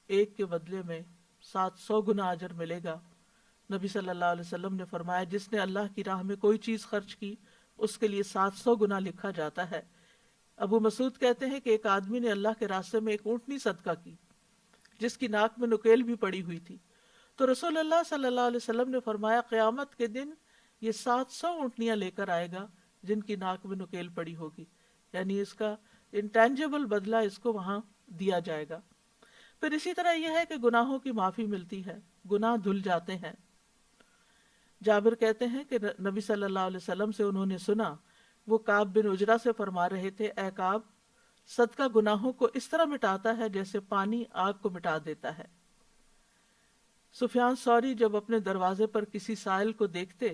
ایک کے بدلے میں 700 گنا اجر ملے گا. نبی صلی اللہ علیہ وسلم نے فرمایا جس نے اللہ کی راہ میں کوئی چیز خرچ کی اس کے لیے 700 گنا لکھا جاتا ہے. ابو مسعود کہتے ہیں کہ ایک آدمی نے اللہ کے راستے میں ایک اونٹنی صدقہ کی جس کی ناک میں نکیل بھی پڑی ہوئی تھی. تو رسول اللہ صلی اللہ علیہ وسلم نے فرمایا قیامت کے دن یہ 700 اونٹنیاں لے کر آئے گا جن کی ناک میں نکیل پڑی ہوگی. یعنی اس کا انٹینجیبل بدلہ اس کو وہاں دیا جائے گا. پھر اسی طرح یہ ہے کہ گناہوں کی معافی ملتی ہے، گناہ دھل جاتے ہیں. جابر کہتے ہیں کہ نبی صلی اللہ علیہ وسلم سے انہوں نے سنا وہ کعب بن عجرہ سے فرما رہے تھے اے کعب صدقہ گناہوں کو اس طرح مٹاتا ہے جیسے پانی آگ کو مٹا دیتا ہے. سفیان ثوری جب اپنے دروازے پر کسی سائل کو دیکھتے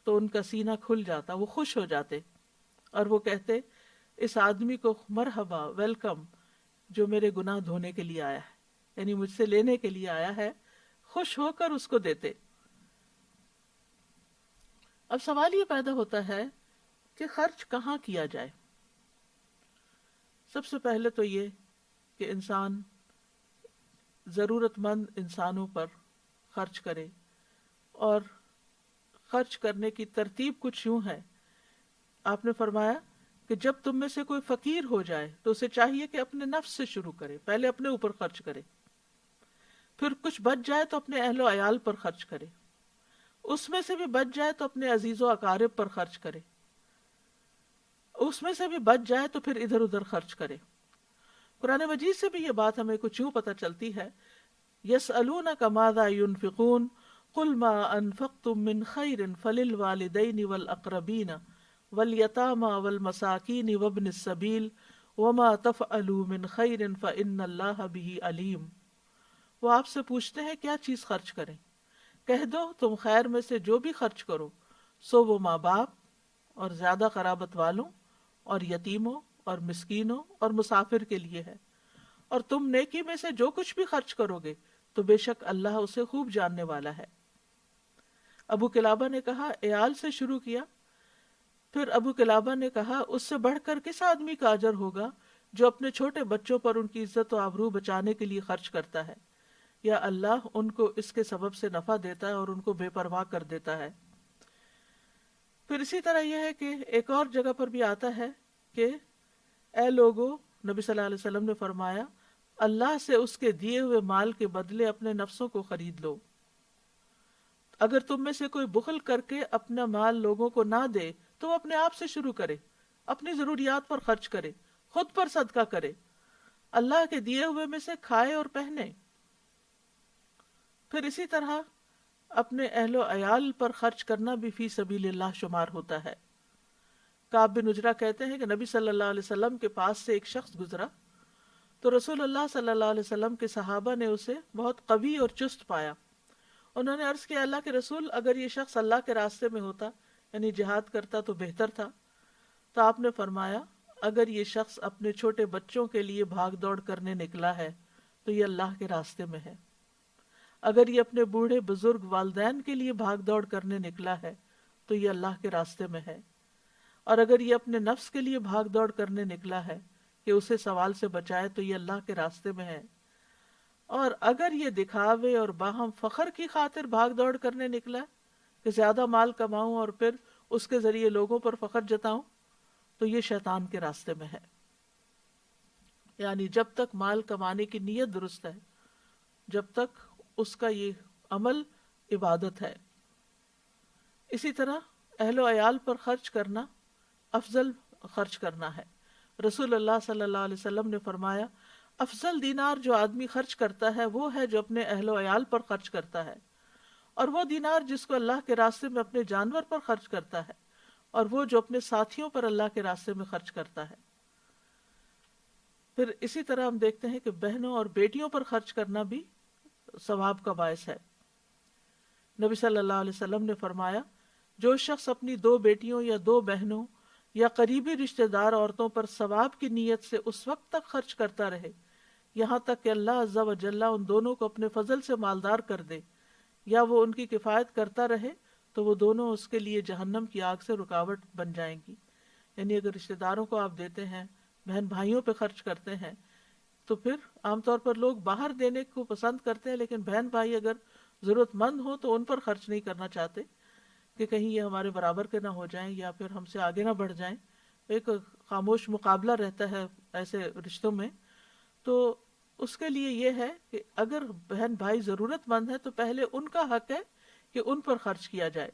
تو ان کا سینہ کھل جاتا، وہ خوش ہو جاتے اور وہ کہتے اس آدمی کو مرحبا ویلکم جو میرے گناہ دھونے کے لیے آیا ہے، یعنی مجھ سے لینے کے لیے آیا ہے. خوش ہو کر اس کو دیتے. اب سوال یہ پیدا ہوتا ہے کہ خرچ کہاں کیا جائے. سب سے پہلے تو یہ کہ انسان ضرورت مند انسانوں پر خرچ کرے، اور خرچ کرنے کی ترتیب کچھ یوں ہے. آپ نے فرمایا کہ جب تم میں سے کوئی فقیر ہو جائے تو اسے چاہیے کہ اپنے نفس سے شروع کرے، پہلے اپنے اوپر خرچ کرے، پھر کچھ بچ جائے تو اپنے اہل و عیال پر خرچ کرے، اس میں سے بھی بچ جائے تو اپنے عزیز و اقارب پر خرچ کرے، اس میں سے بھی بچ جائے تو پھر ادھر ادھر خرچ کرے. قرآن مجید سے بھی یہ بات ہمیں کچھ یوں پتہ چلتی ہے یسألونک ماذا ينفقون قل ما انفقتم من خیر فللوالدین والاقربین والیتامى والمساکین وابن السبیل وما تفعلوا من خیر فإن اللہ به علیم. وہ آپ سے پوچھتے ہیں کیا چیز خرچ کریں، کہہ دو تم خیر میں سے جو بھی خرچ کرو سو وہ ماں باپ اور زیادہ قرابت والوں اور یتیموں اور مسکینوں اور مسافر کے لیے ہے، اور تم نیکی میں سے جو کچھ بھی خرچ کرو گے تو بے شک اللہ اسے خوب جاننے والا ہے. ابو قلابہ نے کہا عیال سے شروع کیا. پھر ابو قلابہ نے کہا اس سے بڑھ کر کس آدمی کا اجر ہوگا جو اپنے چھوٹے بچوں پر ان کی عزت و آبرو بچانے کے لیے خرچ کرتا ہے. یا اللہ ان کو اس کے سبب سے نفع دیتا ہے اور ان کو بے پرواہ کر دیتا ہے۔ پھر اسی طرح یہ ہے کہ ایک اور جگہ پر بھی آتا ہے کہ اے لوگو، نبی صلی اللہ علیہ وسلم نے فرمایا اللہ سے اس کے دیے ہوئے مال کے بدلے اپنے نفسوں کو خرید لو۔ اگر تم میں سے کوئی بخل کر کے اپنا مال لوگوں کو نہ دے تو وہ اپنے آپ سے شروع کرے، اپنی ضروریات پر خرچ کرے، خود پر صدقہ کرے، اللہ کے دیے ہوئے میں سے کھائے اور پہنے۔ پھر اسی طرح اپنے اہل و عیال پر خرچ کرنا بھی فی سبیل اللہ شمار ہوتا ہے۔ کعب بن عجرہ کہتے ہیں کہ نبی صلی اللہ علیہ وسلم کے پاس سے ایک شخص گزرا تو رسول اللہ صلی اللہ علیہ وسلم کے صحابہ نے اسے بہت قوی اور چست پایا۔ انہوں نے عرض کیا اللہ کے رسول، اگر یہ شخص اللہ کے راستے میں ہوتا یعنی جہاد کرتا تو بہتر تھا۔ تو آپ نے فرمایا اگر یہ شخص اپنے چھوٹے بچوں کے لیے بھاگ دوڑ کرنے نکلا ہے تو یہ اللہ کے راستے میں ہے، اگر یہ اپنے بوڑھے بزرگ والدین کے لیے بھاگ دوڑ کرنے نکلا ہے تو یہ اللہ کے راستے میں ہے، اور اگر یہ اپنے نفس کے لیے بھاگ دوڑ کرنے نکلا ہے کہ اسے سوال سے بچائے تو یہ اللہ کے راستے میں ہے، اور اگر یہ دکھاوے اور باہم فخر کی خاطر بھاگ دوڑ کرنے نکلا ہے کہ زیادہ مال کماؤں اور پھر اس کے ذریعے لوگوں پر فخر جتاؤں تو یہ شیطان کے راستے میں ہے۔ یعنی جب تک مال کمانے کی نیت درست ہے، جب تک اس کا یہ عمل عبادت ہے۔ اسی طرح اہل و عیال پر خرچ کرنا افضل خرچ کرنا ہے۔ رسول اللہ صلی اللہ علیہ وسلم نے فرمایا افضل دینار جو آدمی خرچ کرتا ہے وہ ہے جو اپنے اہل و عیال پر خرچ کرتا ہے، اور وہ دینار جس کو اللہ کے راستے میں اپنے جانور پر خرچ کرتا ہے، اور وہ جو اپنے ساتھیوں پر اللہ کے راستے میں خرچ کرتا ہے۔ پھر اسی طرح ہم دیکھتے ہیں کہ بہنوں اور بیٹیوں پر خرچ کرنا بھی ثواب کا باعث ہے۔ نبی صلی اللہ علیہ وسلم نے فرمایا جو شخص اپنی 2 بیٹیوں یا 2 بہنوں یا قریبی رشتہ دار عورتوں پر ثواب کی نیت سے اس وقت تک خرچ کرتا رہے یہاں تک کہ اللہ عز و جل ان دونوں کو اپنے فضل سے مالدار کر دے، یا وہ ان کی کفایت کرتا رہے، تو وہ دونوں اس کے لیے جہنم کی آگ سے رکاوٹ بن جائیں گی۔ یعنی اگر رشتہ داروں کو آپ دیتے ہیں، بہن بھائیوں پہ خرچ کرتے ہیں، تو پھر عام طور پر لوگ باہر دینے کو پسند کرتے ہیں، لیکن بہن بھائی اگر ضرورت مند ہو تو ان پر خرچ نہیں کرنا چاہتے کہ کہیں یہ ہمارے برابر کے نہ ہو جائیں یا پھر ہم سے آگے نہ بڑھ جائیں۔ ایک خاموش مقابلہ رہتا ہے ایسے رشتوں میں۔ تو اس کے لیے یہ ہے کہ اگر بہن بھائی ضرورت مند ہے تو پہلے ان کا حق ہے کہ ان پر خرچ کیا جائے۔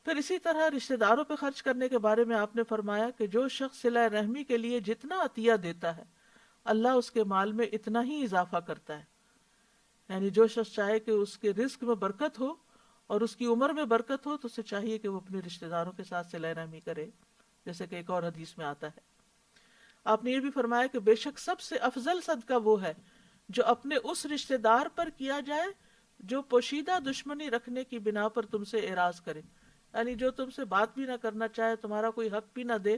پھر اسی طرح رشتہ داروں پہ خرچ کرنے کے بارے میں آپ نے فرمایا کہ جو شخص صلہ رحمی کے لیے جتنا عطیہ دیتا ہے اللہ اس کے مال میں اتنا ہی اضافہ کرتا ہے۔ یعنی جو شخص چاہے کہ اس کے رزق میں برکت ہو اور اس کی عمر میں برکت ہو تو اسے چاہیے کہ وہ اپنے رشتہ داروں کے ساتھ صلہ رحمی کرے، جیسے کہ ایک اور حدیث میں آتا ہے۔ آپ نے یہ بھی فرمایا کہ بے شک سب سے افضل صدقہ وہ ہے جو اپنے اس رشتہ دار پر کیا جائے جو پوشیدہ دشمنی رکھنے کی بنا پر تم سے اعراض کرے، یعنی جو تم سے بات بھی نہ کرنا چاہے، تمہارا کوئی حق بھی نہ دے،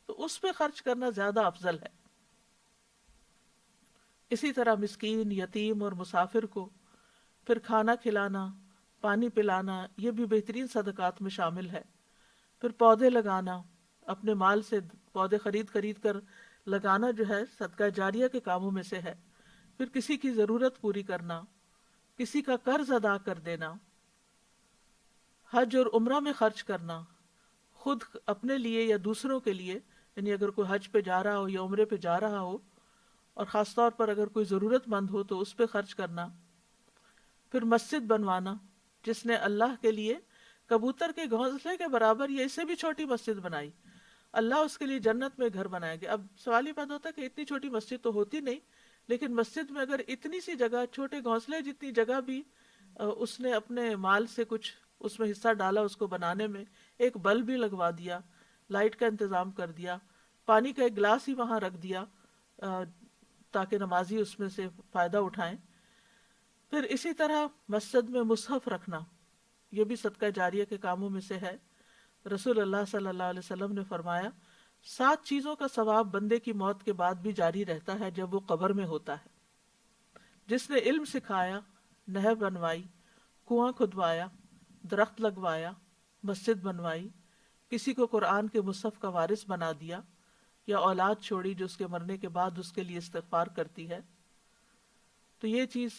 تو اس پہ خرچ کرنا زیادہ افضل ہے۔ اسی طرح مسکین، یتیم اور مسافر کو پھر کھانا کھلانا، پانی پلانا، یہ بھی بہترین صدقات میں شامل ہے۔ پھر پودے لگانا، اپنے مال سے پودے خرید کر لگانا جو ہے صدقہ جاریہ کے کاموں میں سے ہے۔ پھر کسی کی ضرورت پوری کرنا، کسی کا قرض ادا کر دینا، حج اور عمرہ میں خرچ کرنا، خود اپنے لیے یا دوسروں کے لیے، یعنی اگر کوئی حج پہ جا رہا ہو یا عمرے پہ جا رہا ہو اور خاص طور پر اگر کوئی ضرورت مند ہو تو اس پہ خرچ کرنا۔ پھر مسجد بنوانا، جس نے اللہ کے لیے کبوتر کے گھونسلے کے برابر یا اس سے بھی چھوٹی مسجد بنائی، اللہ اس کے لیے جنت میں گھر بنائے گا۔ اب سوال یہ پیدا ہوتا ہے کہ اتنی چھوٹی مسجد تو ہوتی نہیں، لیکن مسجد میں اگر اتنی سی جگہ، چھوٹے گھونسلے جتنی جگہ بھی اس نے اپنے مال سے کچھ اس میں حصہ ڈالا، اس کو بنانے میں ایک بلب بھی لگوا دیا، لائٹ کا انتظام کر دیا، پانی کا ایک گلاس ہی وہاں رکھ دیا تاکہ نمازی اس میں سے فائدہ اٹھائیں۔ پھر اسی طرح مسجد میں مصحف رکھنا، یہ بھی صدقہ جاریہ کے کاموں میں سے ہے۔ رسول اللہ صلی اللہ علیہ وسلم نے فرمایا 7 چیزوں کا ثواب بندے کی موت کے بعد بھی جاری رہتا ہے جب وہ قبر میں ہوتا ہے۔ جس نے علم سکھایا، نہر بنوائی، کنواں کھدوایا، درخت لگوایا، مسجد بنوائی، کسی کو قرآن کے مصحف کا وارث بنا دیا، یا اولاد چھوڑی جو اس کے مرنے کے بعد اس کے لیے استغفار کرتی ہے، تو یہ چیز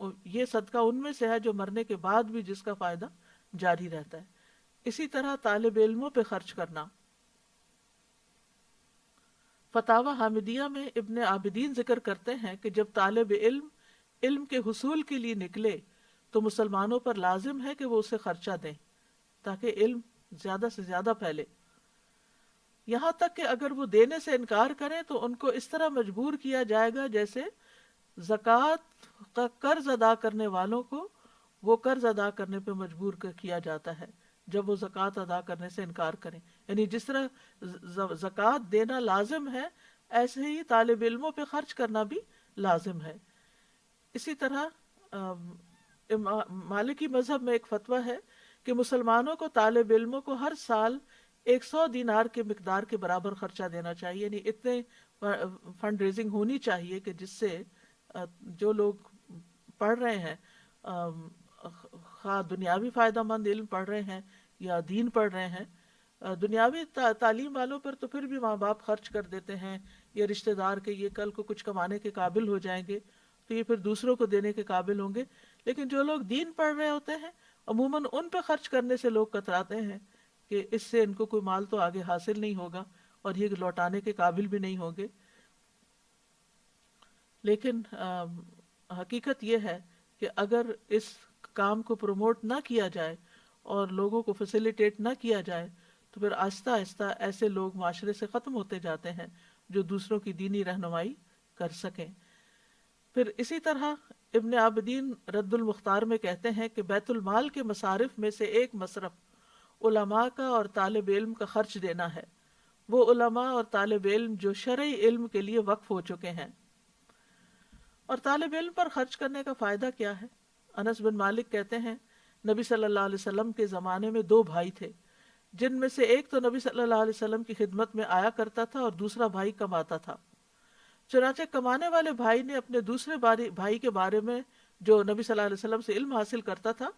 یہ صدقہ ان میں سے ہے جو مرنے کے بعد بھی جس کا فائدہ جاری رہتا ہے. اسی طرح طالب علموں پہ خرچ کرنا. فتاوی حامدیہ میں ابن عابدین ذکر کرتے ہیں کہ جب طالب علم علم کے حصول کے لیے نکلے تو مسلمانوں پر لازم ہے کہ وہ اسے خرچہ دیں تاکہ علم زیادہ سے زیادہ پھیلے. یہاں تک کہ اگر وہ دینے سے انکار کریں تو ان کو اس طرح مجبور کیا جائے گا جیسے زکوٰۃ کا قرض ادا کرنے والوں کو وہ قرض ادا کرنے پہ مجبور کیا جاتا ہے جب وہ زکوٰۃ ادا کرنے سے انکار کریں. یعنی جس طرح زکوٰۃ دینا لازم ہے ایسے ہی طالب علموں پہ خرچ کرنا بھی لازم ہے. اسی طرح مالکی مذہب میں ایک فتویٰ ہے کہ مسلمانوں کو طالب علموں کو ہر سال 100 دینار کے مقدار کے برابر خرچہ دینا چاہیے. یعنی اتنے فنڈ ریزنگ ہونی چاہیے کہ جس سے جو لوگ پڑھ رہے ہیں خواہ دنیاوی فائدہ مند علم پڑھ رہے ہیں یا دین پڑھ رہے ہیں. دنیاوی تعلیم والوں پر تو پھر بھی ماں باپ خرچ کر دیتے ہیں یا رشتہ دار کے یہ کل کو کچھ کمانے کے قابل ہو جائیں گے تو یہ پھر دوسروں کو دینے کے قابل ہوں گے. لیکن جو لوگ دین پڑھ رہے ہوتے ہیں عموماً ان پہ خرچ کرنے سے لوگ کتراتے ہیں کہ اس سے ان کو کوئی مال تو آگے حاصل نہیں ہوگا اور یہ لوٹانے کے قابل بھی نہیں ہوں گے. لیکن حقیقت یہ ہے کہ اگر اس کام کو پروموٹ نہ کیا جائے اور لوگوں کو فیسیلیٹیٹ نہ کیا جائے تو پھر آہستہ آہستہ ایسے لوگ معاشرے سے ختم ہوتے جاتے ہیں جو دوسروں کی دینی رہنمائی کر سکیں. پھر اسی طرح ابن عابدین رد المختار میں کہتے ہیں کہ بیت المال کے مصارف میں سے ایک مصرف علماء کا اور طالب علم کا خرچ دینا ہے. وہ علماء اور طالب علم جو شرعی علم کے لیے وقف ہو چکے ہیں. اور طالب علم پر خرچ کرنے کا فائدہ کیا ہے؟ انس بن مالک کہتے ہیں نبی صلی اللہ علیہ وسلم کے زمانے میں 2 بھائی تھے جن میں سے ایک تو نبی صلی اللہ علیہ وسلم کی خدمت میں آیا کرتا تھا اور دوسرا بھائی کماتا تھا. چنانچہ کمانے والے بھائی نے اپنے دوسرے بھائی کے بارے میں جو نبی صلی اللہ علیہ وسلم سے علم حاصل کرتا تھا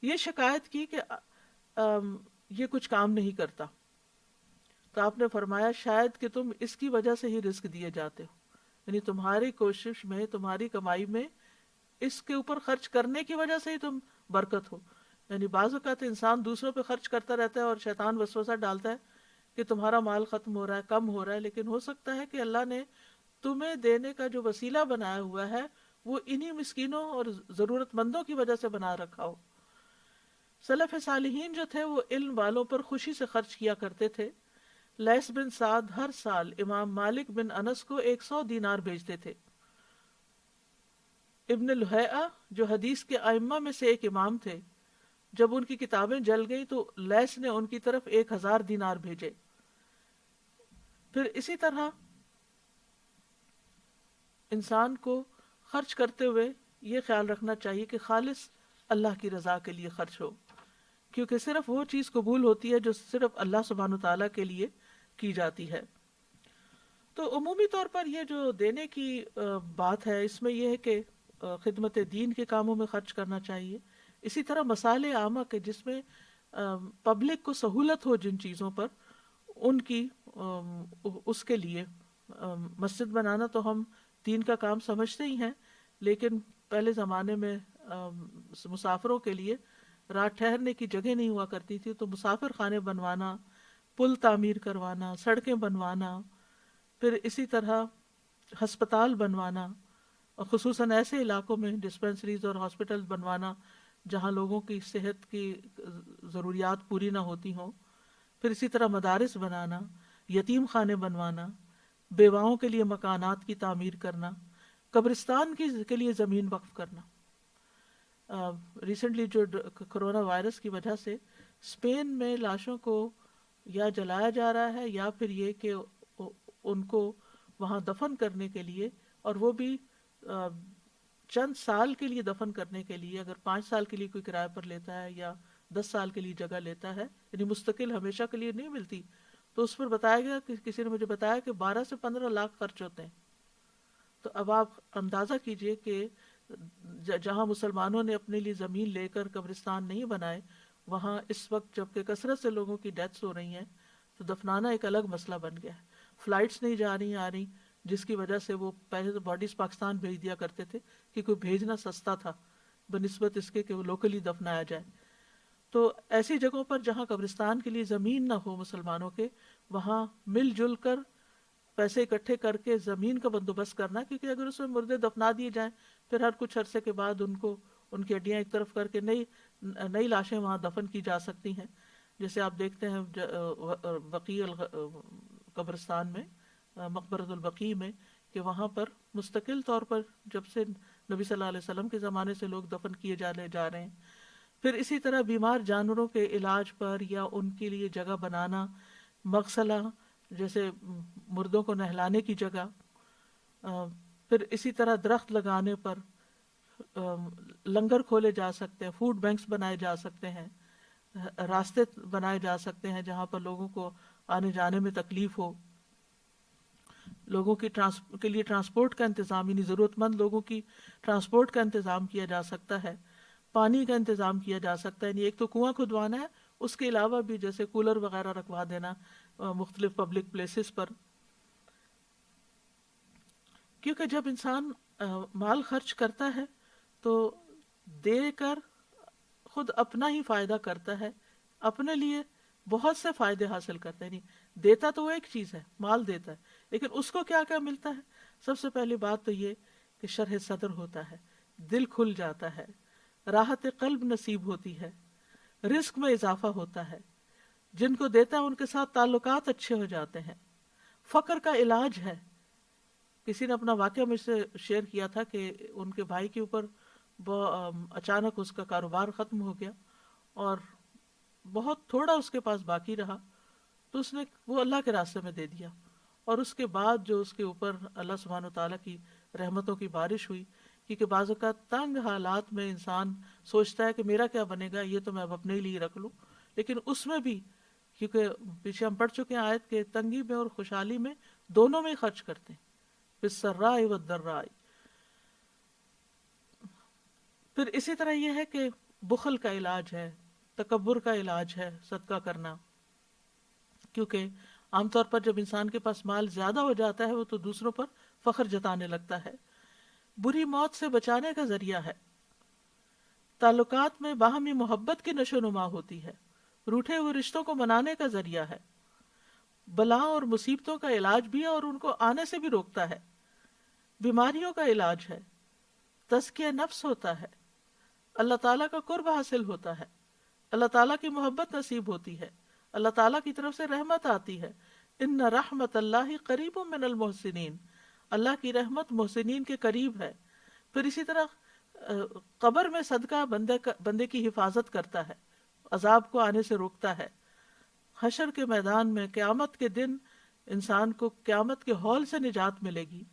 یہ شکایت کی کہ یہ کچھ کام نہیں کرتا. تو آپ نے فرمایا شاید کہ تم اس کی وجہ سے ہی رزق دیے جاتے ہو. یعنی تمہاری کوشش میں تمہاری کمائی میں اس کے اوپر خرچ کرنے کی وجہ سے ہی تم برکت ہو. یعنی بعض اوقات انسان دوسروں پہ خرچ کرتا رہتا ہے اور شیطان وسوسہ ڈالتا ہے کہ تمہارا مال ختم ہو رہا ہے کم ہو رہا ہے. لیکن ہو سکتا ہے کہ اللہ نے تمہیں دینے کا جو وسیلہ بنایا ہوا ہے وہ انہی مسکینوں اور ضرورت مندوں کی وجہ سے بنا رکھا ہو. سلف صالحین جو تھے وہ علم والوں پر خوشی سے خرچ کیا کرتے تھے. لیث بن سعد ہر سال امام مالک بن انس کو 100 دینار بھیجتے تھے. ابن لہیعہ جو حدیث کے ائمہ میں سے ایک امام تھے جب ان کی کتابیں جل گئی تو لیث نے ان کی طرف 1000 دینار بھیجے. پھر اسی طرح انسان کو خرچ کرتے ہوئے یہ خیال رکھنا چاہیے کہ خالص اللہ کی رضا کے لیے خرچ ہو کیونکہ صرف وہ چیز قبول ہوتی ہے جو صرف اللہ سبحانہ وتعالیٰ کے لیے کی جاتی ہے. تو عمومی طور پر یہ جو دینے کی بات ہے اس میں یہ ہے کہ خدمت دین کے کاموں میں خرچ کرنا چاہیے. اسی طرح مسائل عامہ کے جس میں پبلک کو سہولت ہو جن چیزوں پر ان کی اس کے لیے مسجد بنانا تو ہم دین کا کام سمجھتے ہی ہیں لیکن پہلے زمانے میں مسافروں کے لیے رات ٹھہرنے کی جگہ نہیں ہوا کرتی تھی تو مسافر خانے بنوانا پل تعمیر کروانا سڑکیں بنوانا پھر اسی طرح ہسپتال بنوانا اور خصوصاً ایسے علاقوں میں ڈسپنسریز اور ہاسپٹل بنوانا جہاں لوگوں کی صحت کی ضروریات پوری نہ ہوتی ہوں. پھر اسی طرح مدارس بنانا یتیم خانے بنوانا بیواؤں کے لیے مکانات کی تعمیر کرنا قبرستان کے لیے زمین وقف کرنا. ریسنٹلی جو کرونا وائرس کی وجہ سے اسپین میں لاشوں کو یا جلایا جا رہا ہے یا پھر یہ کہ ان کو وہاں دفن کرنے کے لیے اور وہ بھی چند سال کے لیے دفن کرنے کے لیے اگر 5 سال کے لیے کوئی کرایہ پر لیتا ہے یا 10 سال کے لیے جگہ لیتا ہے یعنی مستقل ہمیشہ کے لیے نہیں ملتی تو اس پر بتایا گیا کہ کسی نے مجھے بتایا کہ 12 سے 15 لاکھ خرچ ہوتے ہیں. تو اب آپ اندازہ کیجئے کہ جہاں مسلمانوں نے اپنے لیے زمین لے کر قبرستان نہیں بنائے وہاں اس وقت جبکہ کثرت سے لوگوں کی ڈیتھس ہو رہی ہیں تو دفنانا ایک الگ مسئلہ بن گیا ہے. فلائٹس نہیں جا رہی آ رہی جس کی وجہ سے وہ پہلے تو باڈیز پاکستان بھیج دیا کرتے تھے کیونکہ بھیجنا سستا تھا بنسبت اس کے کہ وہ لوکلی دفنایا جائے. تو ایسی جگہوں پر جہاں قبرستان کے لیے زمین نہ ہو مسلمانوں کے، وہاں مل جل کر پیسے اکٹھے کر کے زمین کا بندوبست کرنا، کیونکہ اگر اس میں مردے دفنا دیے جائیں پھر ہر کچھ عرصے کے بعد ان کی ہڈیاں ایک طرف کر کے نئی لاشیں وہاں دفن کی جا سکتی ہیں. جیسے آپ دیکھتے ہیں بقیع قبرستان میں، مقبرۃ البقیع میں، کہ وہاں پر مستقل طور پر جب سے نبی صلی اللہ علیہ وسلم کے زمانے سے لوگ دفن کیے جا رہے ہیں. پھر اسی طرح بیمار جانوروں کے علاج پر یا ان کے لیے جگہ بنانا، مغسلہ جیسے مردوں کو نہلانے کی جگہ، پھر اسی طرح درخت لگانے پر لنگر کھولے جا سکتے ہیں، فوڈ بینکس بنائے جا سکتے ہیں، راستے بنائے جا سکتے ہیں جہاں پر لوگوں کو آنے جانے میں تکلیف ہو، لوگوں کی کے لیے ٹرانسپورٹ کا انتظام، یعنی ضرورت مند لوگوں کی ٹرانسپورٹ کا انتظام کیا جا سکتا ہے، پانی کا انتظام کیا جا سکتا ہے. یعنی ایک تو کنواں کھدوانا ہے، اس کے علاوہ بھی جیسے کولر وغیرہ رکھوا دینا مختلف پبلک پلیسز پر. کیونکہ جب انسان مال خرچ کرتا ہے تو دے کر خود اپنا ہی فائدہ کرتا ہے، اپنے لیے بہت سے فائدے حاصل کرتا ہے. نہیں دیتا تو وہ ایک چیز ہے، مال دیتا ہے، لیکن اس کو کیا کیا ملتا ہے؟ سب سے پہلی بات تو یہ کہ شرح صدر ہوتا ہے، دل کھل جاتا ہے، راحت قلب نصیب ہوتی ہے، رزق میں اضافہ ہوتا ہے، جن کو دیتا ہے ان کے ساتھ تعلقات اچھے ہو جاتے ہیں، فقر کا علاج ہے. کسی نے اپنا واقعہ مجھ سے شیئر کیا تھا کہ ان کے بھائی کے اوپر اچانک اس کا کاروبار ختم ہو گیا اور بہت تھوڑا اس کے پاس باقی رہا، تو اس نے وہ اللہ کے راستے میں دے دیا. اور اس کے بعد جو اس کے اوپر اللہ سبحانہ و تعالیٰ کی رحمتوں کی بارش ہوئی، کیونکہ بعض اوقات تنگ حالات میں انسان سوچتا ہے کہ میرا کیا بنے گا، یہ تو میں اب اپنے لیے رکھ لوں، لیکن اس میں بھی کیونکہ پیچھے ہم پڑھ چکے ہیں آیت کہ تنگی میں اور خوشحالی میں دونوں میں ہی خرچ کرتے ہیں، بالسراء والضراء. پھر اسی طرح یہ ہے کہ بخل کا علاج ہے، تکبر کا علاج ہے صدقہ کرنا، کیونکہ عام طور پر جب انسان کے پاس مال زیادہ ہو جاتا ہے وہ تو دوسروں پر فخر جتانے لگتا ہے. بری موت سے بچانے کا ذریعہ ہے، تعلقات میں باہمی محبت کی نشو نما ہوتی ہے، روٹھے ہوئے رشتوں کو منانے کا ذریعہ ہے، بلا اور مصیبتوں کا علاج بھی ہے اور ان کو آنے سے بھی روکتا ہے، بیماریوں کا علاج ہے، تزکیہ نفس ہوتا ہے، اللہ تعالیٰ کا قرب حاصل ہوتا ہے، اللہ تعالیٰ کی محبت نصیب ہوتی ہے، اللہ تعالیٰ کی طرف سے رحمت آتی ہے. ان رحمت اللہ قریب من المحسنین، اللہ کی رحمت محسنین کے قریب ہے. پھر اسی طرح قبر میں صدقہ بندے کی حفاظت کرتا ہے، عذاب کو آنے سے روکتا ہے. حشر کے میدان میں قیامت کے دن انسان کو قیامت کے ہول سے نجات ملے گی.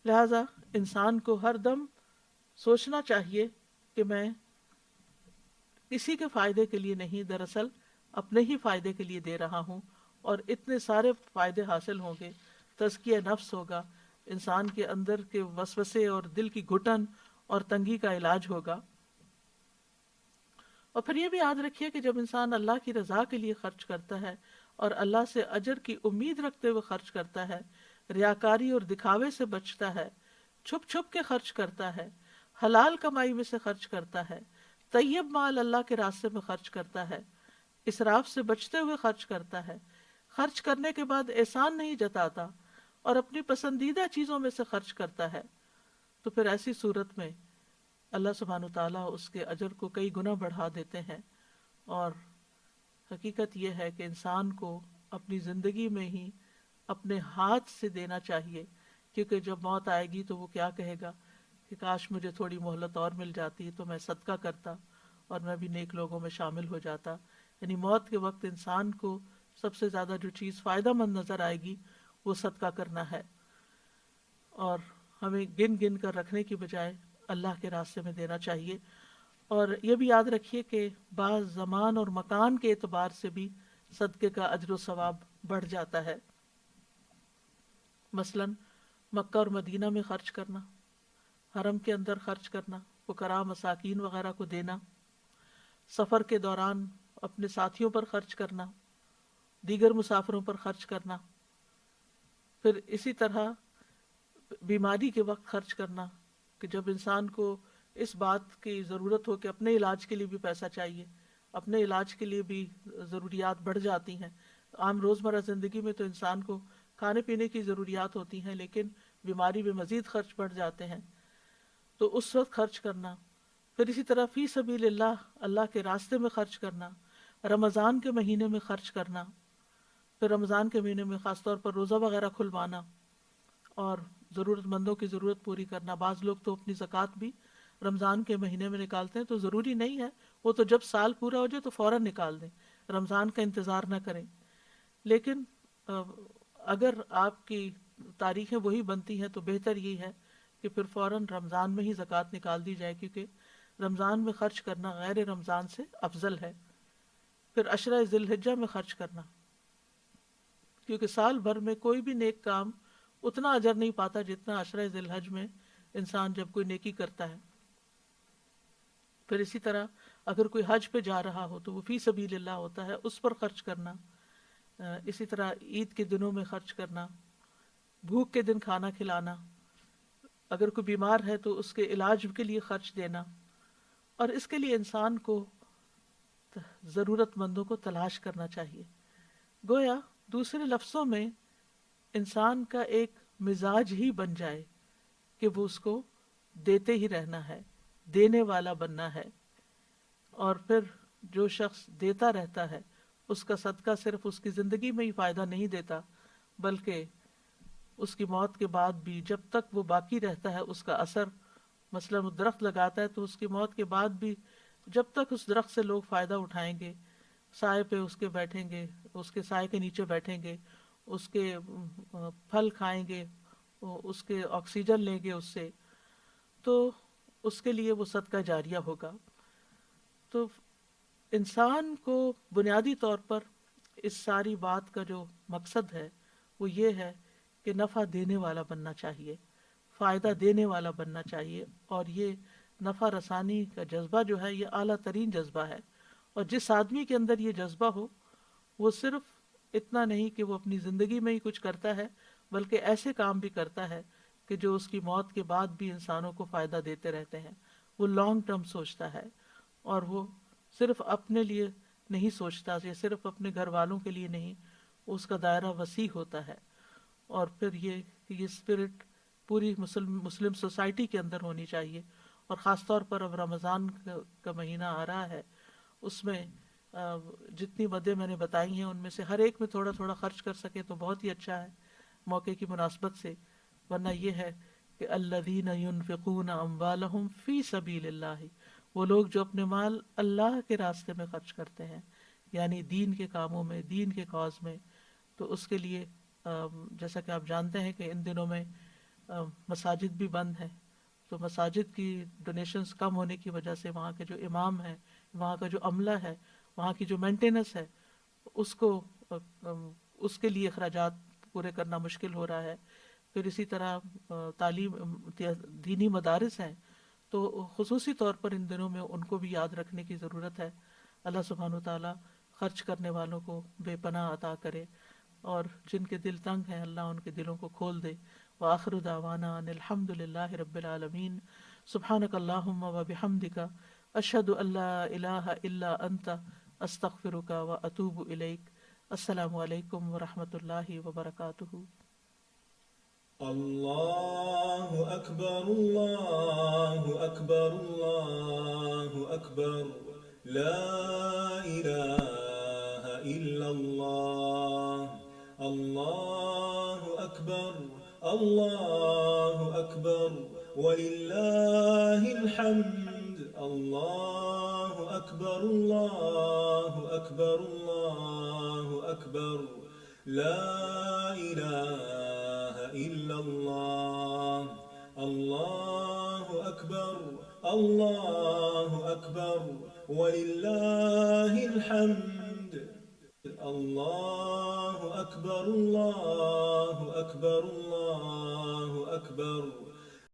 لہذا انسان کو ہر دم سوچنا چاہیے کہ میں کسی کے فائدے کے لیے نہیں، دراصل اپنے ہی فائدے کے لیے دے رہا ہوں، اور اتنے سارے فائدے حاصل ہوں گے. تزکیہ نفس ہوگا، انسان کے اندر کے وسوسے اور دل کی گھٹن اور تنگی کا علاج ہوگا. اور پھر یہ بھی یاد رکھیے کہ جب انسان اللہ کی رضا کے لیے خرچ کرتا ہے اور اللہ سے اجر کی امید رکھتے ہوئے خرچ کرتا ہے، ریاکاری اور دکھاوے سے بچتا ہے، چھپ چھپ کے خرچ کرتا ہے، حلال کمائی میں سے خرچ کرتا ہے، طیب مال اللہ کے راستے میں خرچ کرتا ہے، اسراف سے بچتے ہوئے خرچ کرتا ہے، خرچ کرنے کے بعد احسان نہیں جتاتا اور اپنی پسندیدہ چیزوں میں سے خرچ کرتا ہے، تو پھر ایسی صورت میں اللہ سبحانہ تعالیٰ اس کے اجر کو کئی گنا بڑھا دیتے ہیں. اور حقیقت یہ ہے کہ انسان کو اپنی زندگی میں ہی اپنے ہاتھ سے دینا چاہیے، کیونکہ جب موت آئے گی تو وہ کیا کہے گا کہ کاش مجھے تھوڑی مہلت اور مل جاتی تو میں صدقہ کرتا اور میں بھی نیک لوگوں میں شامل ہو جاتا. یعنی موت کے وقت انسان کو سب سے زیادہ جو چیز فائدہ مند نظر آئے گی وہ صدقہ کرنا ہے، اور ہمیں گن گن کر رکھنے کی بجائے اللہ کے راستے میں دینا چاہیے. اور یہ بھی یاد رکھیے کہ بعض زمان اور مکان کے اعتبار سے بھی صدقے کا اجر و ثواب بڑھ جاتا ہے. مثلا مکہ اور مدینہ میں خرچ کرنا، حرم کے اندر خرچ کرنا، فقراء مساکین وغیرہ کو دینا، سفر کے دوران اپنے ساتھیوں پر خرچ کرنا، دیگر مسافروں پر خرچ کرنا، پھر اسی طرح بیماری کے وقت خرچ کرنا، کہ جب انسان کو اس بات کی ضرورت ہو کہ اپنے علاج کے لیے بھی پیسہ چاہیے، اپنے علاج کے لیے بھی ضروریات بڑھ جاتی ہیں. عام روزمرہ زندگی میں تو انسان کو کھانے پینے کی ضروریات ہوتی ہیں، لیکن بیماری میں مزید خرچ بڑھ جاتے ہیں، تو اس وقت خرچ کرنا. پھر اسی طرح فی سبیل اللہ، اللہ کے راستے میں خرچ کرنا، رمضان کے مہینے میں خرچ کرنا. پھر رمضان کے مہینے میں خاص طور پر روزہ وغیرہ کھلوانا اور ضرورت مندوں کی ضرورت پوری کرنا. بعض لوگ تو اپنی زکوٰۃ بھی رمضان کے مہینے میں نکالتے ہیں، تو ضروری نہیں ہے، وہ تو جب سال پورا ہو جائے تو فوراً نکال دیں، رمضان کا انتظار نہ کریں. لیکن اگر آپ کی تاریخیں وہی بنتی ہیں تو بہتر یہ ہے کہ پھر فوراً رمضان میں ہی زکوٰۃ نکال دی جائے، کیونکہ رمضان میں خرچ کرنا غیر رمضان سے افضل ہے. پھر عشرہ ذی الحجہ میں خرچ کرنا، کیونکہ سال بھر میں کوئی بھی نیک کام اتنا اجر نہیں پاتا جتنا عشرہ ذی الحج میں انسان جب کوئی نیکی کرتا ہے. پھر اسی طرح اگر کوئی حج پہ جا رہا ہو تو وہ فی سبیل اللہ ہوتا ہے، اس پر خرچ کرنا. اسی طرح عید کے دنوں میں خرچ کرنا، بھوک کے دن کھانا کھلانا، اگر کوئی بیمار ہے تو اس کے علاج کے لیے خرچ دینا. اور اس کے لیے انسان کو ضرورت مندوں کو تلاش کرنا چاہیے. گویا دوسرے لفظوں میں انسان کا ایک مزاج ہی بن جائے کہ وہ اس کو دیتے ہی رہنا ہے، دینے والا بننا ہے. اور پھر جو شخص دیتا رہتا ہے اس کا صدقہ صرف اس کی زندگی میں ہی فائدہ نہیں دیتا، بلکہ اس کی موت کے بعد بھی جب تک وہ باقی رہتا ہے اس کا اثر، مثلا وہ درخت لگاتا ہے تو اس کی موت کے بعد بھی جب تک اس درخت سے لوگ فائدہ اٹھائیں گے، سائے پہ اس کے بیٹھیں گے، اس کے سائے کے نیچے بیٹھیں گے، اس کے پھل کھائیں گے، اس کے آکسیجن لیں گے اس سے، تو اس کے لیے وہ صدقہ جاریہ ہوگا. تو انسان کو بنیادی طور پر اس ساری بات کا جو مقصد ہے وہ یہ ہے کہ نفع دینے والا بننا چاہیے، فائدہ دینے والا بننا چاہیے. اور یہ نفع رسانی کا جذبہ جو ہے یہ اعلیٰ ترین جذبہ ہے. اور جس آدمی کے اندر یہ جذبہ ہو وہ صرف اتنا نہیں کہ وہ اپنی زندگی میں ہی کچھ کرتا ہے، بلکہ ایسے کام بھی کرتا ہے کہ جو اس کی موت کے بعد بھی انسانوں کو فائدہ دیتے رہتے ہیں. وہ لانگ ٹرم سوچتا ہے اور وہ صرف اپنے لیے نہیں سوچتا، یا صرف اپنے گھر والوں کے لیے نہیں، اس کا دائرہ وسیع ہوتا ہے. اور پھر یہ کہ یہ اسپرٹ پوری مسلم سوسائٹی کے اندر ہونی چاہیے. اور خاص طور پر اب رمضان کا مہینہ آ رہا ہے، اس میں جتنی مدیں میں نے بتائی ہیں ان میں سے ہر ایک میں تھوڑا تھوڑا خرچ کر سکے تو بہت ہی اچھا ہے موقع کی مناسبت سے. ورنہ یہ ہے کہ الذین ينفقون اموالهم فی سبیل اللہ، وہ لوگ جو اپنے مال اللہ کے راستے میں خرچ کرتے ہیں، یعنی دین کے کاموں میں، دین کے کاز میں. تو اس کے لیے جیسا کہ آپ جانتے ہیں کہ ان دنوں میں مساجد بھی بند ہیں، تو مساجد کی ڈونیشنز کم ہونے کی وجہ سے وہاں کے جو امام ہیں، وہاں کا جو عملہ ہے، وہاں کی جو مینٹیننس ہے، اس کے لیے اخراجات پورے کرنا مشکل ہو رہا ہے. پھر اسی طرح تعلیم دینی مدارس ہیں، تو خصوصی طور پر ان دنوں میں ان کو بھی یاد رکھنے کی ضرورت ہے. اللہ سبحانہ وتعالیٰ خرچ کرنے والوں کو بے پناہ عطا کرے، اور جن کے دل تنگ ہیں اللہ ان کے دلوں کو کھول دے. وآخر دعوانا ان الحمد للہ رب العالمین. سبحانک اللہم وبحمدک، اشہد ان لا الہ الا انت، استغفرک واتوب الیک. السلام علیکم ورحمۃ اللہ وبرکاتہ. اللہ اکبر اللہ اکبر اللہ اکبر، لا الہ الا اللہ. اللہ اکبر اللہ اکبر وللہ الحمد. اللہ اکبر اللہ اکبر اللہ اکبر، لا الہ الا اللہ. اللہ اکبر اللہ اکبر وللہ الحمد. اللہ اکبر اللہ اکبر اللہ اکبر.